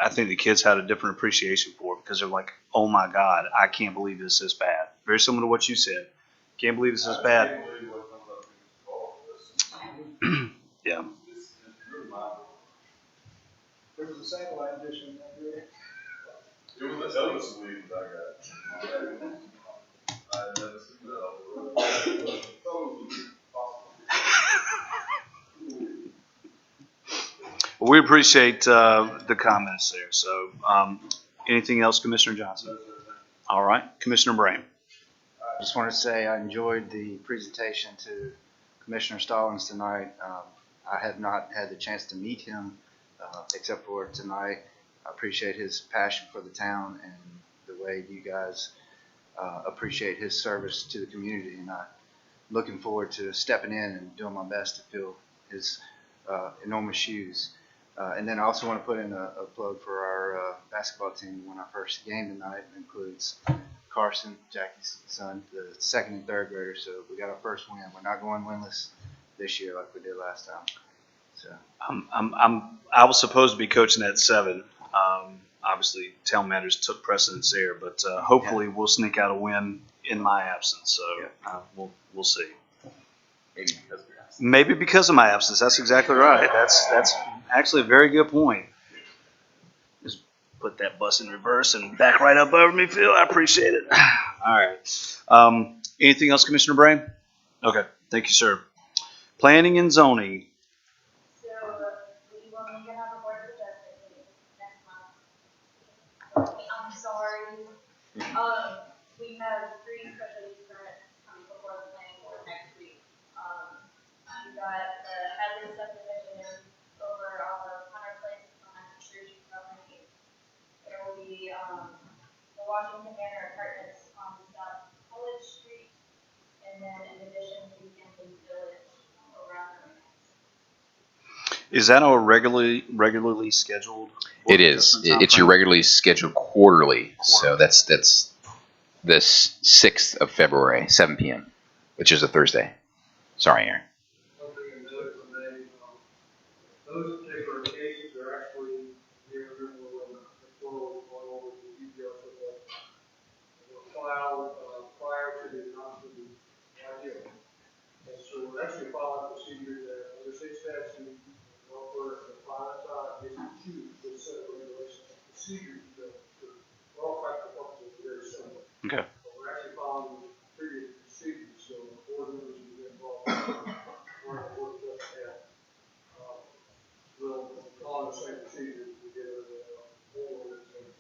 A: I think the kids had a different appreciation for it, because they're like, oh my God, I can't believe this is bad. Very similar to what you said. Can't believe this is bad. Yeah.
B: There was a sample addition that day.
N: It was a hell of a sleeve that I got. I had never seen that.
A: Well, we appreciate the comments there. So anything else, Commissioner Johnson? All right. Commissioner Brame.
O: I just want to say I enjoyed the presentation to Commissioner Stallings tonight. I have not had the chance to meet him except for tonight. I appreciate his passion for the town and the way you guys appreciate his service to the community. And I'm looking forward to stepping in and doing my best to fill his enormous shoes. And then I also want to put in a plug for our basketball team. When our first game tonight includes Carson, Jackie's son, the 2nd and 3rd graders. So we got our first win. We're not going winless this year like we did last time. So
A: I was supposed to be coaching at 7. Obviously, Town Matters took precedence there, but hopefully we'll sneak out a win in my absence. So we'll see. Maybe because of my absence. That's exactly right. That's actually a very good point. put that bus in reverse and back right up over me, Phil. I appreciate it. All right. Anything else, Commissioner Bray? Okay, thank you, sir. Planning and zoning.
K: So, we will need to have a board of adjustment meeting next month. I'm sorry. We have 3 special use permits coming before the planning board next week. We got the Hadley subdivision over off of Hunter Place on Hunter Street, there will be, the Washington Manor Apartments on South College Street, and then in addition to Camden Village around the
A: Is that a regularly scheduled?
J: It is. It's your regularly scheduled quarterly. So that's the 6th of February, 7 p.m., which is a Thursday. Sorry, Aaron.
L: Those particular cases are actually near the portal going over to the details of the file prior to the announcement of the IPO. And so we're actually following procedure that under state statute, for the file is to choose the set of regulations and procedures that for all practical purposes are very similar.
A: Okay.
L: But we're actually following the previous procedures, so the board members who get involved, or the board doesn't have, will follow the same procedures we did with the board and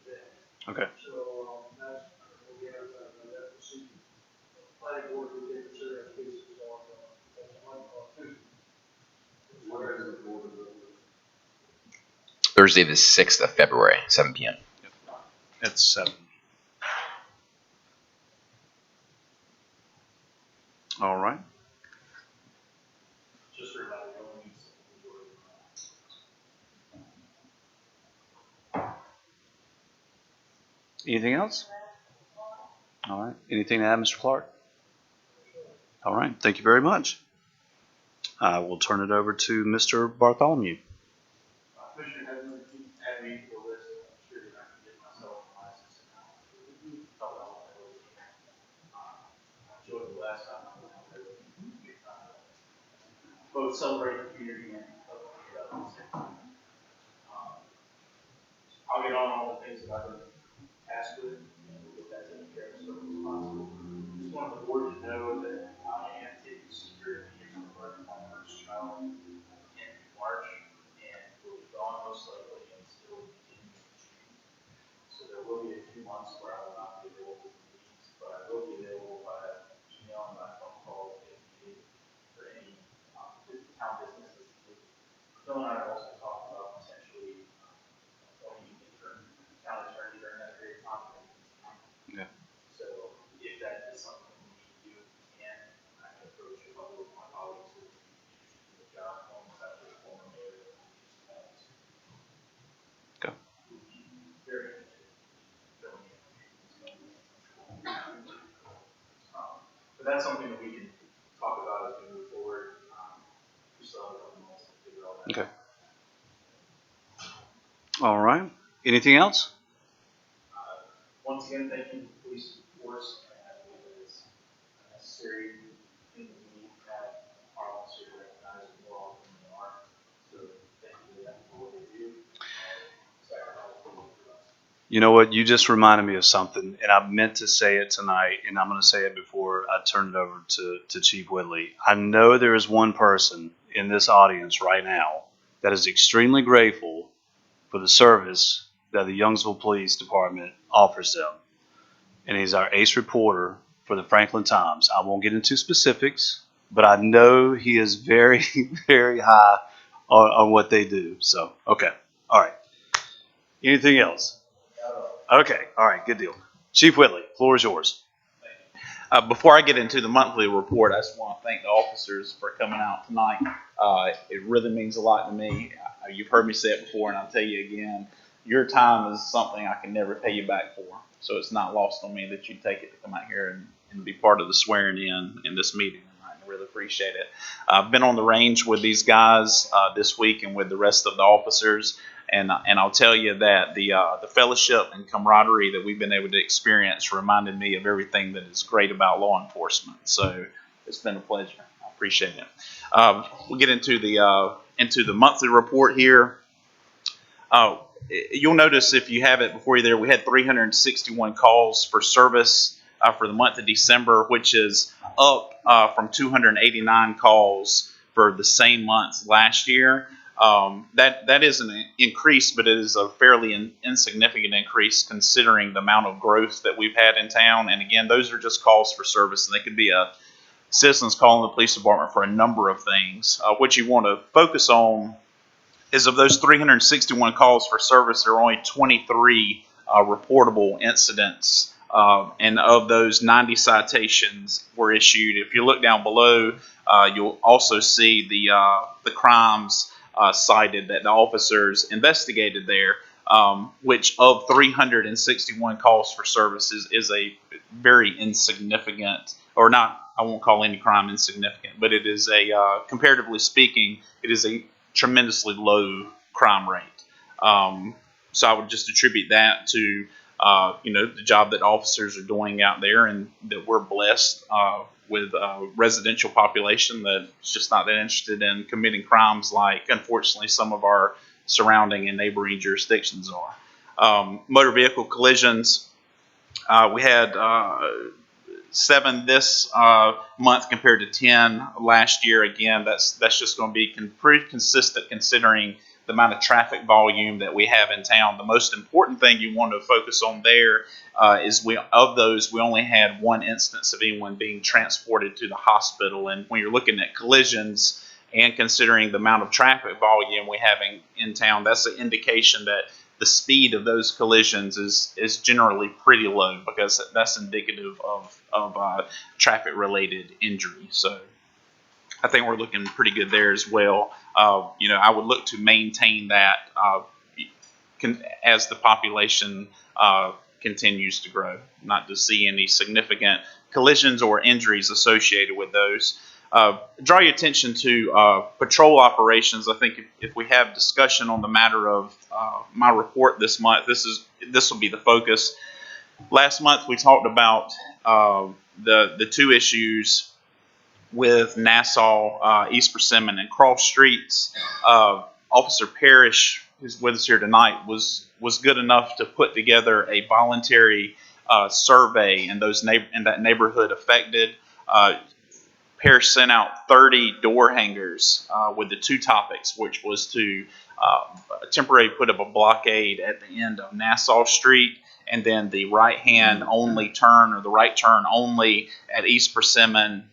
L: then.
A: Okay.
L: So, that's what we have, that procedure. Planning board will take consider cases on Tuesday. Where is the board of the?
J: Thursday, the 6th of February, 7 p.m.
A: At 7. All right.
D: Just for about going.
A: Anything else? All right. Anything to add, Mr. Clark? All right. Thank you very much. I will turn it over to Mr. Bartholomew.
D: Commissioner, had me for this, I'm sure that I can get myself a license. Help out with that. I enjoyed the last time I went out there. Both celebrate the community and at the same time. I'll get on all the things that I've been tasked with, and we'll get that taken care of as quickly as possible. Just wanted the board to know that I am taking security from work on my first child in March, and will be gone most likely until the beginning of June. So there will be a few months where I will not be available for meetings, but I will be available by email and by phone call if needed for any town businesses. Phil and I have also talked about potentially appointing interim town attorney during that period of time.
A: Yeah.
D: So if that is something we need to do, and I can approach a couple of my colleagues who would be interested in the job, almost after the former mayor of the municipalities.
A: Go.
D: Very interested in filling in. But that's something that we can talk about as we move forward. We still have a couple months to figure all that out.
A: Okay. All right. Anything else?
D: Once again, thank you, police force, and I believe that it's a necessary thing that we need to have our officers recognized more often than they are. So thank you to them for what they do. Sacrifice for what they do.
A: You know what? You just reminded me of something, and I meant to say it tonight, and I'm going to say it before I turn it over to Chief Whitley. I know there is one person in this audience right now that is extremely grateful for the service that the Youngsville Police Department offers them. And he's our ace reporter for the Franklin Times. I won't get into specifics, but I know he is very, very high on what they do. So, okay. All right. Anything else? Okay. All right. Good deal. Chief Whitley, floor is yours.
P: Before I get into the monthly report, I just want to thank the officers for coming out tonight. It really means a lot to me. You've heard me say it before, and I'll tell you again, your time is something I can never pay you back for. So it's not lost on me that you take it to come out here and be part of the swearing in this meeting. I really appreciate it. I've been on the range with these guys this week and with the rest of the officers. And I'll tell you that the fellowship and camaraderie that we've been able to experience reminded me of everything that is great about law enforcement. So it's been a pleasure. I appreciate it. We'll get into the monthly report here. you'll notice if you have it before you there, we had 361 calls for service for the month of December, which is up from 289 calls for the same month last year. That is an increase, but it is a fairly insignificant increase considering the amount of growth that we've had in town. And again, those are just calls for service, and they could be citizens calling the police department for a number of things. What you want to focus on is of those 361 calls for service, there are only 23 reportable incidents. And of those, 90 citations were issued. If you look down below, you'll also see the crimes cited that the officers investigated there, which of 361 calls for service is a very insignificant, or not, I won't call any crime insignificant, but it is comparatively speaking, it is a tremendously low crime rate. So I would just attribute that to the job that officers are doing out there, and that we're blessed with a residential population that's just not that interested in committing crimes like, unfortunately, some of our surrounding and neighboring jurisdictions are. Motor vehicle collisions, we had 7 this month compared to 10 last year. Again, that's just going to be pretty consistent considering the amount of traffic volume that we have in town. The most important thing you want to focus on there is we only had 1 instance of anyone being transported to the hospital. And when you're looking at collisions and considering the amount of traffic volume we have in town, that's an indication that the speed of those collisions is generally pretty low, because that's indicative of traffic-related injury. So I think we're looking pretty good there as well. I would look to maintain that as the population continues to grow, not to see any significant collisions or injuries associated with those. Draw your attention to patrol operations. I think if we have discussion on the matter of my report this month, this will be the focus. Last month we talked about the 2 issues with Nassau, East Persimmon, and Cross Streets. Officer Parrish, who's with us here tonight, was good enough to put together a voluntary survey in that neighborhood affected. Parrish sent out 30 door hangers with the 2 topics, which was to temporarily put up a blockade at the end of Nassau Street, and then the right-hand only turn, or the right turn only, at East Persimmon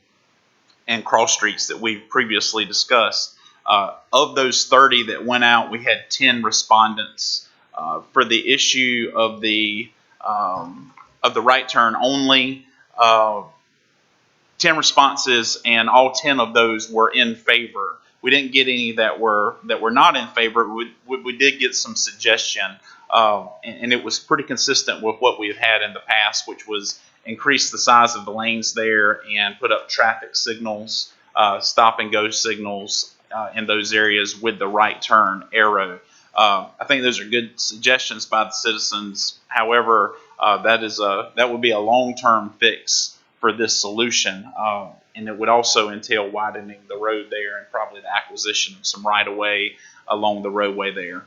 P: and Cross Streets that we've previously discussed. Of those 30 that went out, we had 10 respondents. For the issue of the right turn only, 10 responses, and all 10 of those were in favor. We didn't get any that were not in favor. We did get some suggestion, and it was pretty consistent with what we've had in the past, which was increase the size of the lanes there and put up traffic signals, stop and go signals in those areas with the right turn arrow. I think those are good suggestions by the citizens. However, that would be a long-term fix for this solution, and it would also entail widening the road there and probably the acquisition of some right-of-way along the roadway there.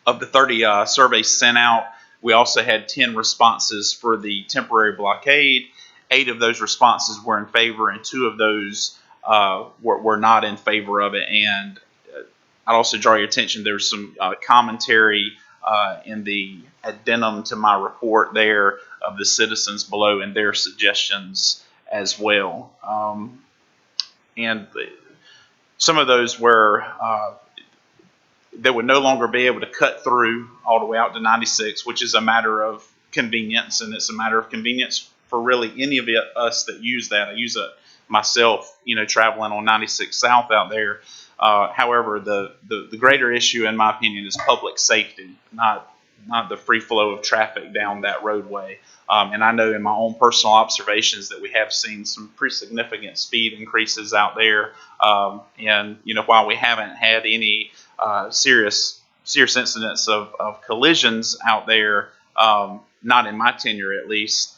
P: Of the 30 surveys sent out, we also had 10 responses for the temporary blockade. 8 of those responses were in favor, and 2 of those were not in favor of it. And I'd also draw your attention, there's some commentary in the addendum to my report there of the citizens below and their suggestions as well. And some of those were that would no longer be able to cut through all the way out to 96, which is a matter of convenience, and it's a matter of convenience for really any of us that use that. I use it myself, traveling on 96 South out there. However, the greater issue, in my opinion, is public safety, not the free flow of traffic down that roadway. And I know in my own personal observations that we have seen some pretty significant speed increases out there. And while we haven't had any serious incidents of collisions out there, not in my tenure at least,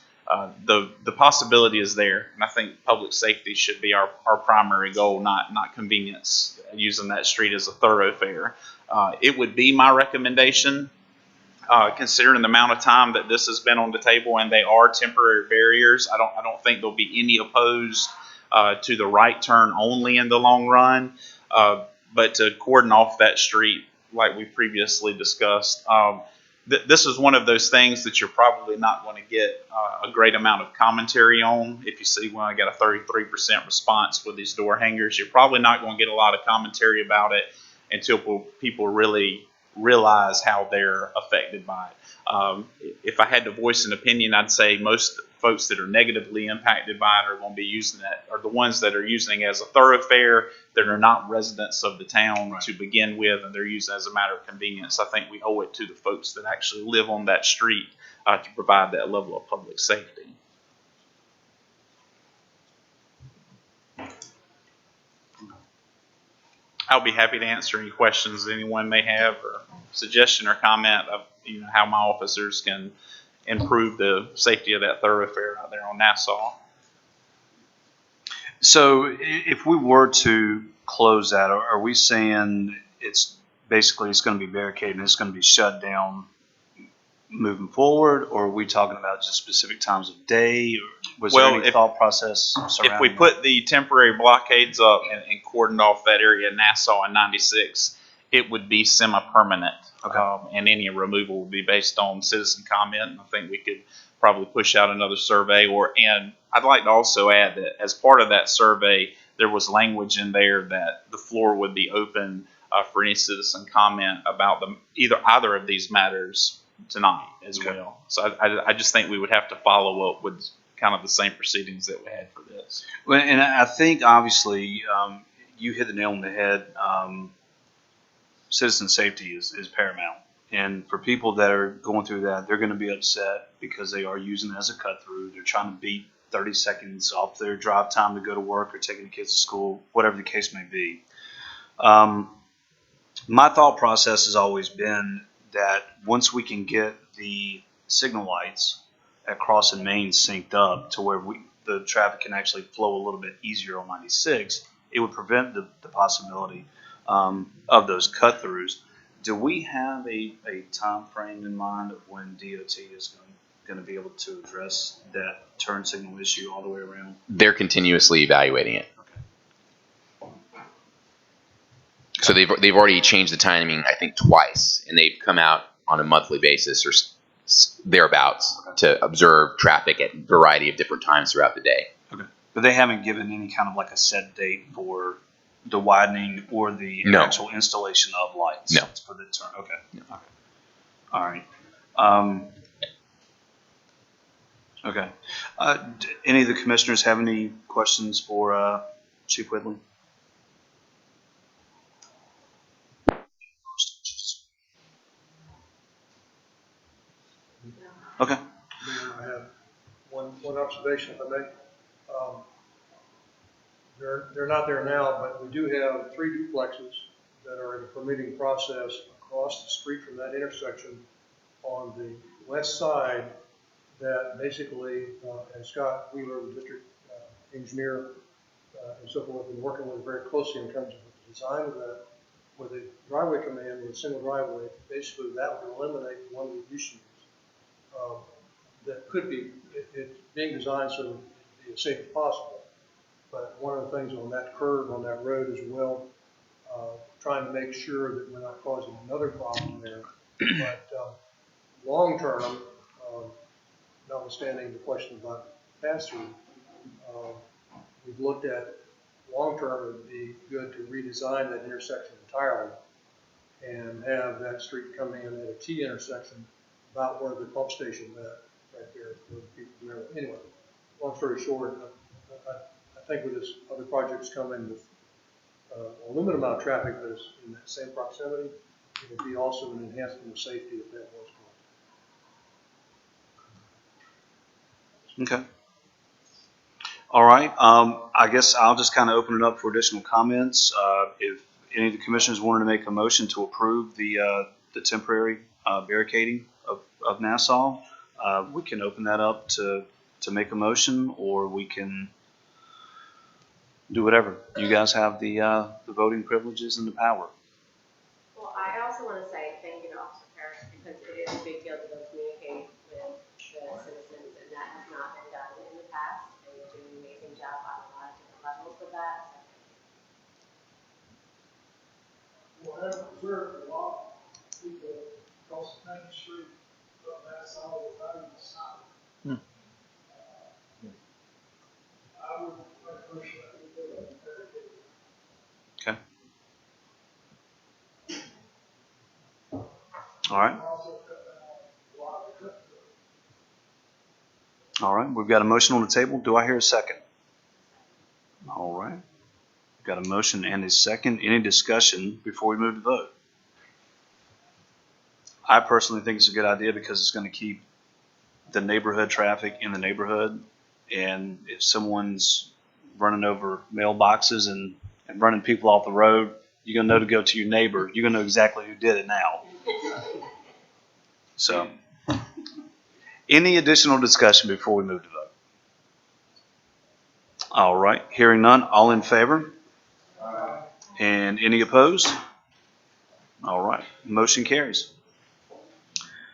P: the possibility is there, and I think public safety should be our primary goal, not convenience, using that street as a thoroughfare. It would be my recommendation, considering the amount of time that this has been on the table and they are temporary barriers. I don't think there'll be any opposed to the right turn only in the long run. But to cordon off that street, like we previously discussed, this is one of those things that you're probably not going to get a great amount of commentary on. If you see, well, I got a 33% response with these door hangers, you're probably not going to get a lot of commentary about it until people really realize how they're affected by it. If I had to voice an opinion, I'd say most folks that are negatively impacted by it are going to be using that, are the ones that are using it as a thoroughfare that are not residents of the town to begin with, and they're using it as a matter of convenience. I think we owe it to the folks that actually live on that street to provide that level of public safety. I'll be happy to answer any questions that anyone may have, or suggestion or comment of how my officers can improve the safety of that thoroughfare out there on Nassau.
A: So if we were to close that, are we saying it's going to be barricaded and it's going to be shut down moving forward, or are we talking about just specific times of day? Or was there any thought process surrounding
P: if we put the temporary blockades up and cordoned off that area, Nassau and 96, it would be semi-permanent.
A: Okay.
P: And any removal would be based on citizen comment. And I think we could probably push out another survey. And I'd like to also add that as part of that survey, there was language in there that the floor would be open for any citizen comment about either of these matters tonight as well. So I just think we would have to follow up with kind of the same proceedings that we had for this.
A: Well, and I think obviously you hit the nail on the head. Citizen safety is paramount. And for people that are going through that, they're going to be upset because they are using it as a cut through. They're trying to beat 30 seconds off their drive time to go to work or taking the kids to school, whatever the case may be. My thought process has always been that once we can get the signal lights at Cross and Main synced up to where the traffic can actually flow a little bit easier on 96, it would prevent the possibility of those cut throughs. Do we have a time frame in mind of when DOT is going to be able to address that turn signal issue all the way around?
J: They're continuously evaluating it. So they've already changed the timing, I think, twice, and they've come out on a monthly basis or thereabouts to observe traffic at a variety of different times throughout the day.
A: Okay. But they haven't given any kind of like a set date for the widening or the
J: No.
A: actual installation of lights?
J: No.
A: For the turn. Okay. No. Okay. All right. Okay. Any of the commissioners have any questions for Chief Whitley? Okay.
L: I have one observation, if I may. They're not there now, but we do have 3 duplexes that are in a permitting process across the street from that intersection on the west side that basically, and Scott Wheeler, the district engineer, and so forth, been working with very closely in terms of the design of that, where the driveway come in with a single driveway. Basically, that would eliminate one of the issues that could be, it's being designed so that it be as safe as possible. But one of the things on that curve, on that road as well, trying to make sure that we're not causing another problem there. But long term, notwithstanding the question about pass-through, we've looked at long term, it would be good to redesign that intersection entirely and have that street come in at a T intersection about where the pump station is at, right there, where the people there. Anyway, long story short, I think with this other projects coming with a limited amount of traffic that is in that same proximity, it would be also an enhancement of safety if that was going.
A: Okay. All right. I guess I'll just kind of open it up for additional comments. If any of the commissioners wanted to make a motion to approve the temporary barricading of Nassau, we can open that up to make a motion, or we can do whatever. You guys have the voting privileges and the power.
M: Well, I also want to say thank you to Officer Parrish because it is a big deal to go communicate with the citizens, and that has not been done in the past. And you're doing an amazing job on a lot of different levels with that. So
B: Well, that preserved a lot of people across the main street, but that's all the value side. I would, personally, I would do it.
A: Okay. All right. All right, we've got a motion on the table. Do I hear a second? All right. We've got a motion and a second. Any discussion before we move to vote? I personally think it's a good idea because it's going to keep the neighborhood traffic in the neighborhood. And if someone's running over mailboxes and running people off the road, you're going to know to go to your neighbor. You're going to know exactly who did it now. So, any additional discussion before we move to vote? All right, hearing none, all in favor? And any opposed? All right, motion carries.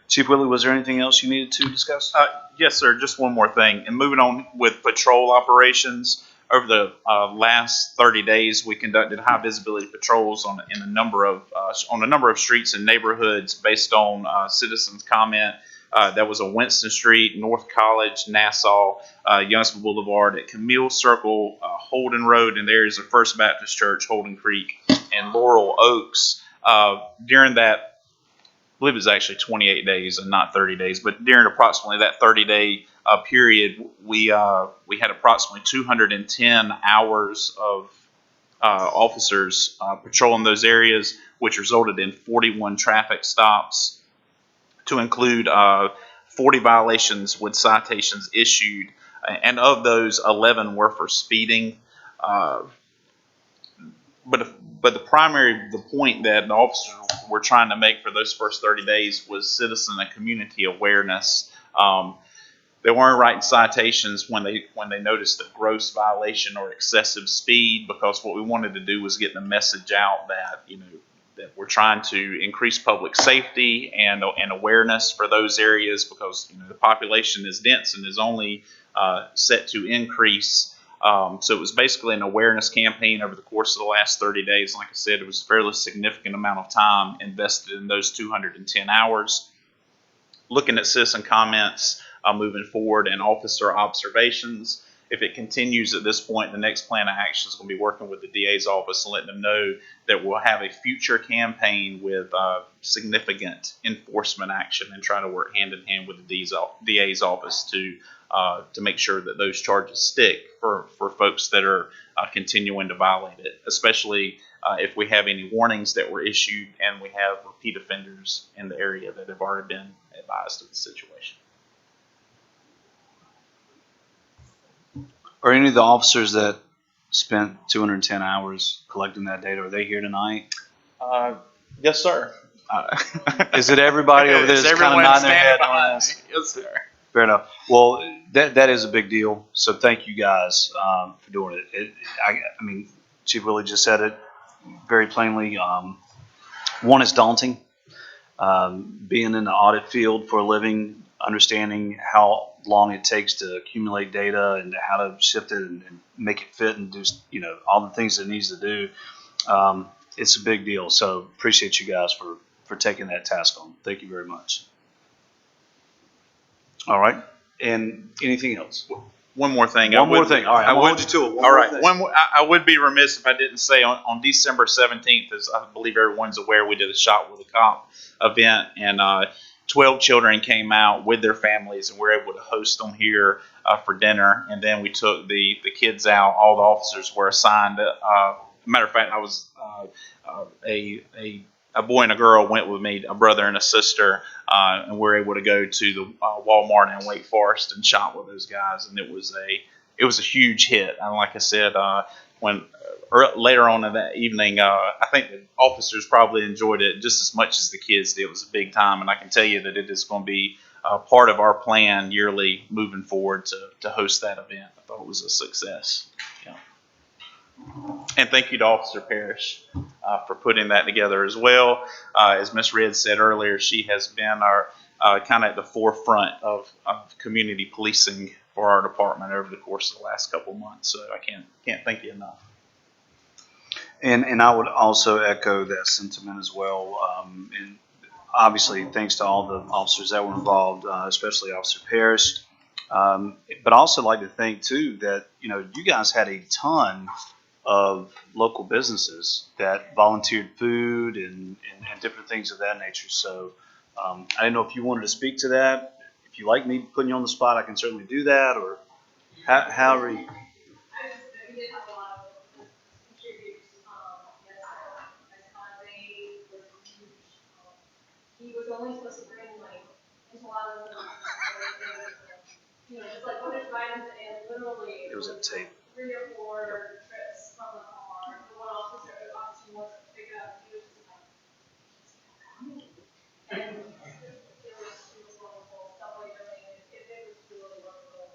A: Chief Willie, was there anything else you needed to discuss?
P: Yes, sir. Just one more thing. And moving on with patrol operations, over the last 30 days, we conducted high visibility patrols on a number of streets and neighborhoods based on citizens' comment. That was on Winston Street, North College, Nassau, Youngsville Boulevard, at Camille Circle, Holden Road, and there's the First Baptist Church, Holden Creek, and Laurel Oaks. During that, I believe it was actually 28 days and not 30 days, but during approximately that 30-day period, we had approximately 210 hours of officers patrolling those areas, which resulted in 41 traffic stops, to include 40 violations with citations issued, and of those, 11 were for speeding. But the point that the officers were trying to make for those first 30 days was citizen and community awareness. They weren't writing citations when they noticed a gross violation or excessive speed, because what we wanted to do was get the message out that, that we're trying to increase public safety and awareness for those areas, because the population is dense and is only set to increase. So it was basically an awareness campaign over the course of the last 30 days. Like I said, it was a fairly significant amount of time invested in those 210 hours. Looking at citizen comments moving forward and officer observations. If it continues at this point, the next plan of action is going to be working with the DA's office and letting them know that we'll have a future campaign with significant enforcement action, and try to work hand in hand with the DA's office to make sure that those charges stick for folks that are continuing to violate it, especially if we have any warnings that were issued and we have repeat offenders in the area that have already been advised of the situation.
A: Are any of the officers that spent 210 hours collecting that data, are they here tonight?
P: Yes, sir.
A: Is it everybody over there that's kind of nodding their head on this?
P: Yes, sir.
A: Fair enough. Well, that is a big deal. So thank you guys for doing it. I mean, Chief Willie just said it very plainly. One is daunting. Being in the audit field for a living, understanding how long it takes to accumulate data and how to shift it and make it fit and do all the things it needs to do. It's a big deal. So appreciate you guys for taking that task on. Thank you very much. All right. And anything else?
P: One more thing.
A: One more thing. All right. I'll hold you to it.
P: All right. I would be remiss if I didn't say on December 17th, as I believe everyone's aware, we did a Shot with a Cop event, and 12 children came out with their families, and we were able to host them here for dinner. And then we took the kids out. All the officers were assigned. Matter of fact, I was a boy and a girl went with me, a brother and a sister, and we were able to go to the Walmart in Wake Forest and shop with those guys, and it was a huge hit. And like I said, when later on in that evening, I think the officers probably enjoyed it just as much as the kids did. It was a big time, and I can tell you that it is going to be part of our plan yearly moving forward to host that event. I thought it was a success. Yeah. And thank you to Officer Parrish for putting that together as well. As Ms. Red said earlier, she has been our kind of at the forefront of community policing for our department over the course of the last couple of months. So I can't thank you enough.
A: And I would also echo that sentiment as well. And obviously, thanks to all the officers that were involved, especially Officer Parrish. But I also like to think too that, you know, you guys had a ton of local businesses that volunteered food and different things of that nature. So I didn't know if you wanted to speak to that. If you like me putting you on the spot, I can certainly do that. Or however you.
C: He was only supposed to bring like enchiladas and you know, just like other items, and literally
A: It was a tape.
C: 3 or 4 trips from the car. The one officer wants to pick it up. He was just like, and it was wonderful stuff like that. It was really wonderful.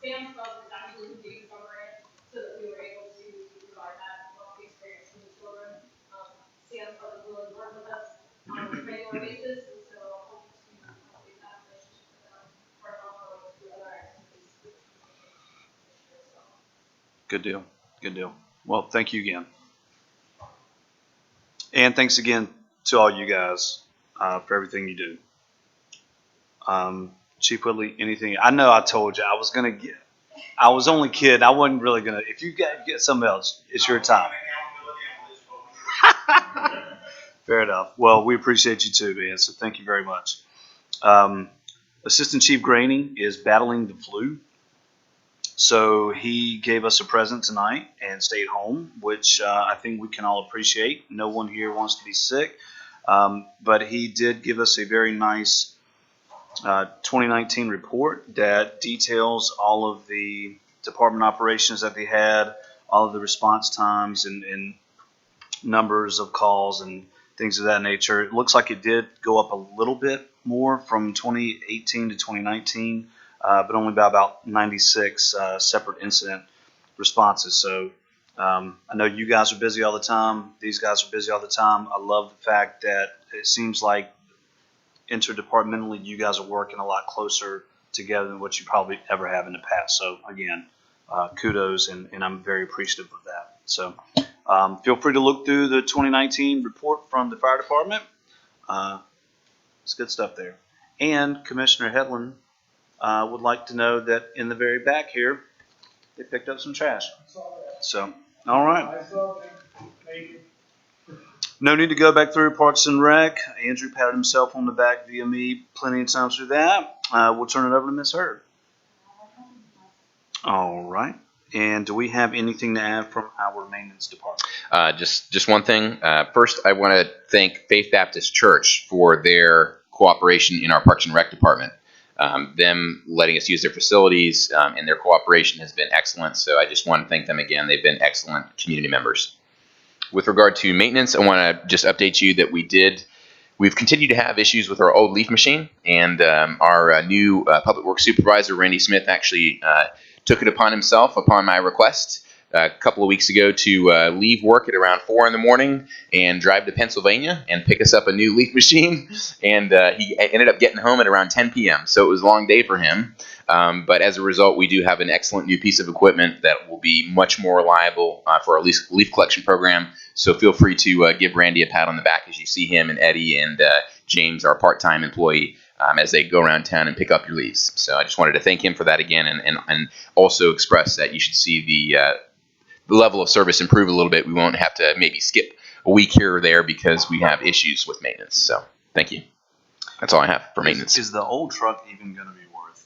C: Sam's Club is actually who gave us our grant so that we were able to provide that experience to the children. Sam's Club is willing to work with us on a regular basis, and so I hope to get that relationship with them for ongoing through other activities.
A: Good deal. Good deal. Well, thank you again. And thanks again to all you guys for everything you do. Chief Whitley, anything? I know I told you I was going to get, I was only kidding. I wasn't really going to, if you get something else, it's your time. Fair enough. Well, we appreciate you too, man. So thank you very much. Assistant Chief Graney is battling the flu. So he gave us a present tonight and stayed home, which I think we can all appreciate. No one here wants to be sick. But he did give us a very nice 2019 report that details all of the department operations that they had, all of the response times and numbers of calls and things of that nature. It looks like it did go up a little bit more from 2018 to 2019, but only by about 96 separate incident responses. So I know you guys are busy all the time. These guys are busy all the time. I love the fact that it seems like interdepartmentally you guys are working a lot closer together than what you probably ever have in the past. So again, kudos, and I'm very appreciative of that. So feel free to look through the 2019 report from the fire department. It's good stuff there. And Commissioner Hedlund would like to know that in the very back here, they picked up some trash. So, all right. No need to go back through Parks and Rec. Andrew patted himself on the back via me plenty of times through that. We'll turn it over to Ms. Hurd. All right. And do we have anything to add from our maintenance department?
J: Just one thing. First, I want to thank Faith Baptist Church for their cooperation in our Parks and Rec department. Them letting us use their facilities and their cooperation has been excellent. So I just want to thank them again. They've been excellent community members. With regard to maintenance, I want to just update you that we've continued to have issues with our old leaf machine, and our new public works supervisor, Randy Smith, actually took it upon himself, upon my request, a couple of weeks ago to leave work at around 4 in the morning and drive to Pennsylvania and pick us up a new leaf machine. And he ended up getting home at around 10 p.m. So it was a long day for him. But as a result, we do have an excellent new piece of equipment that will be much more reliable for our leaf collection program. So feel free to give Randy a pat on the back as you see him and Eddie and James, our part-time employee, as they go around town and pick up your leaves. So I just wanted to thank him for that again, and also express that you should see the level of service improve a little bit. We won't have to maybe skip a week here or there because we have issues with maintenance. So thank you. That's all I have for maintenance.
A: Is the old truck even going to be worth?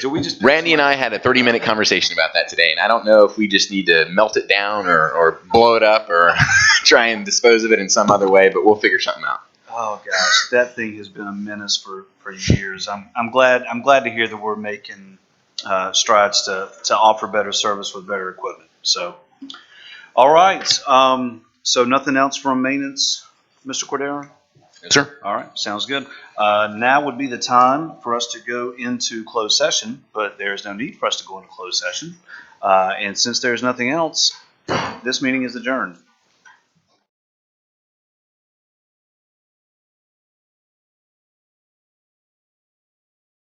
A: Do we just?
J: Randy and I had a 30-minute conversation about that today, and I don't know if we just need to melt it down or blow it up or try and dispose of it in some other way, but we'll figure something out.
A: Oh gosh, that thing has been a menace for years. I'm glad to hear that we're making strides to offer better service with better equipment. So, all right. So nothing else from maintenance, Mr. Cordero?
J: Yes, sir.
A: All right, sounds good. Now would be the time for us to go into closed session, but there's no need for us to go into closed session. And since there's nothing else, This meeting is adjourned.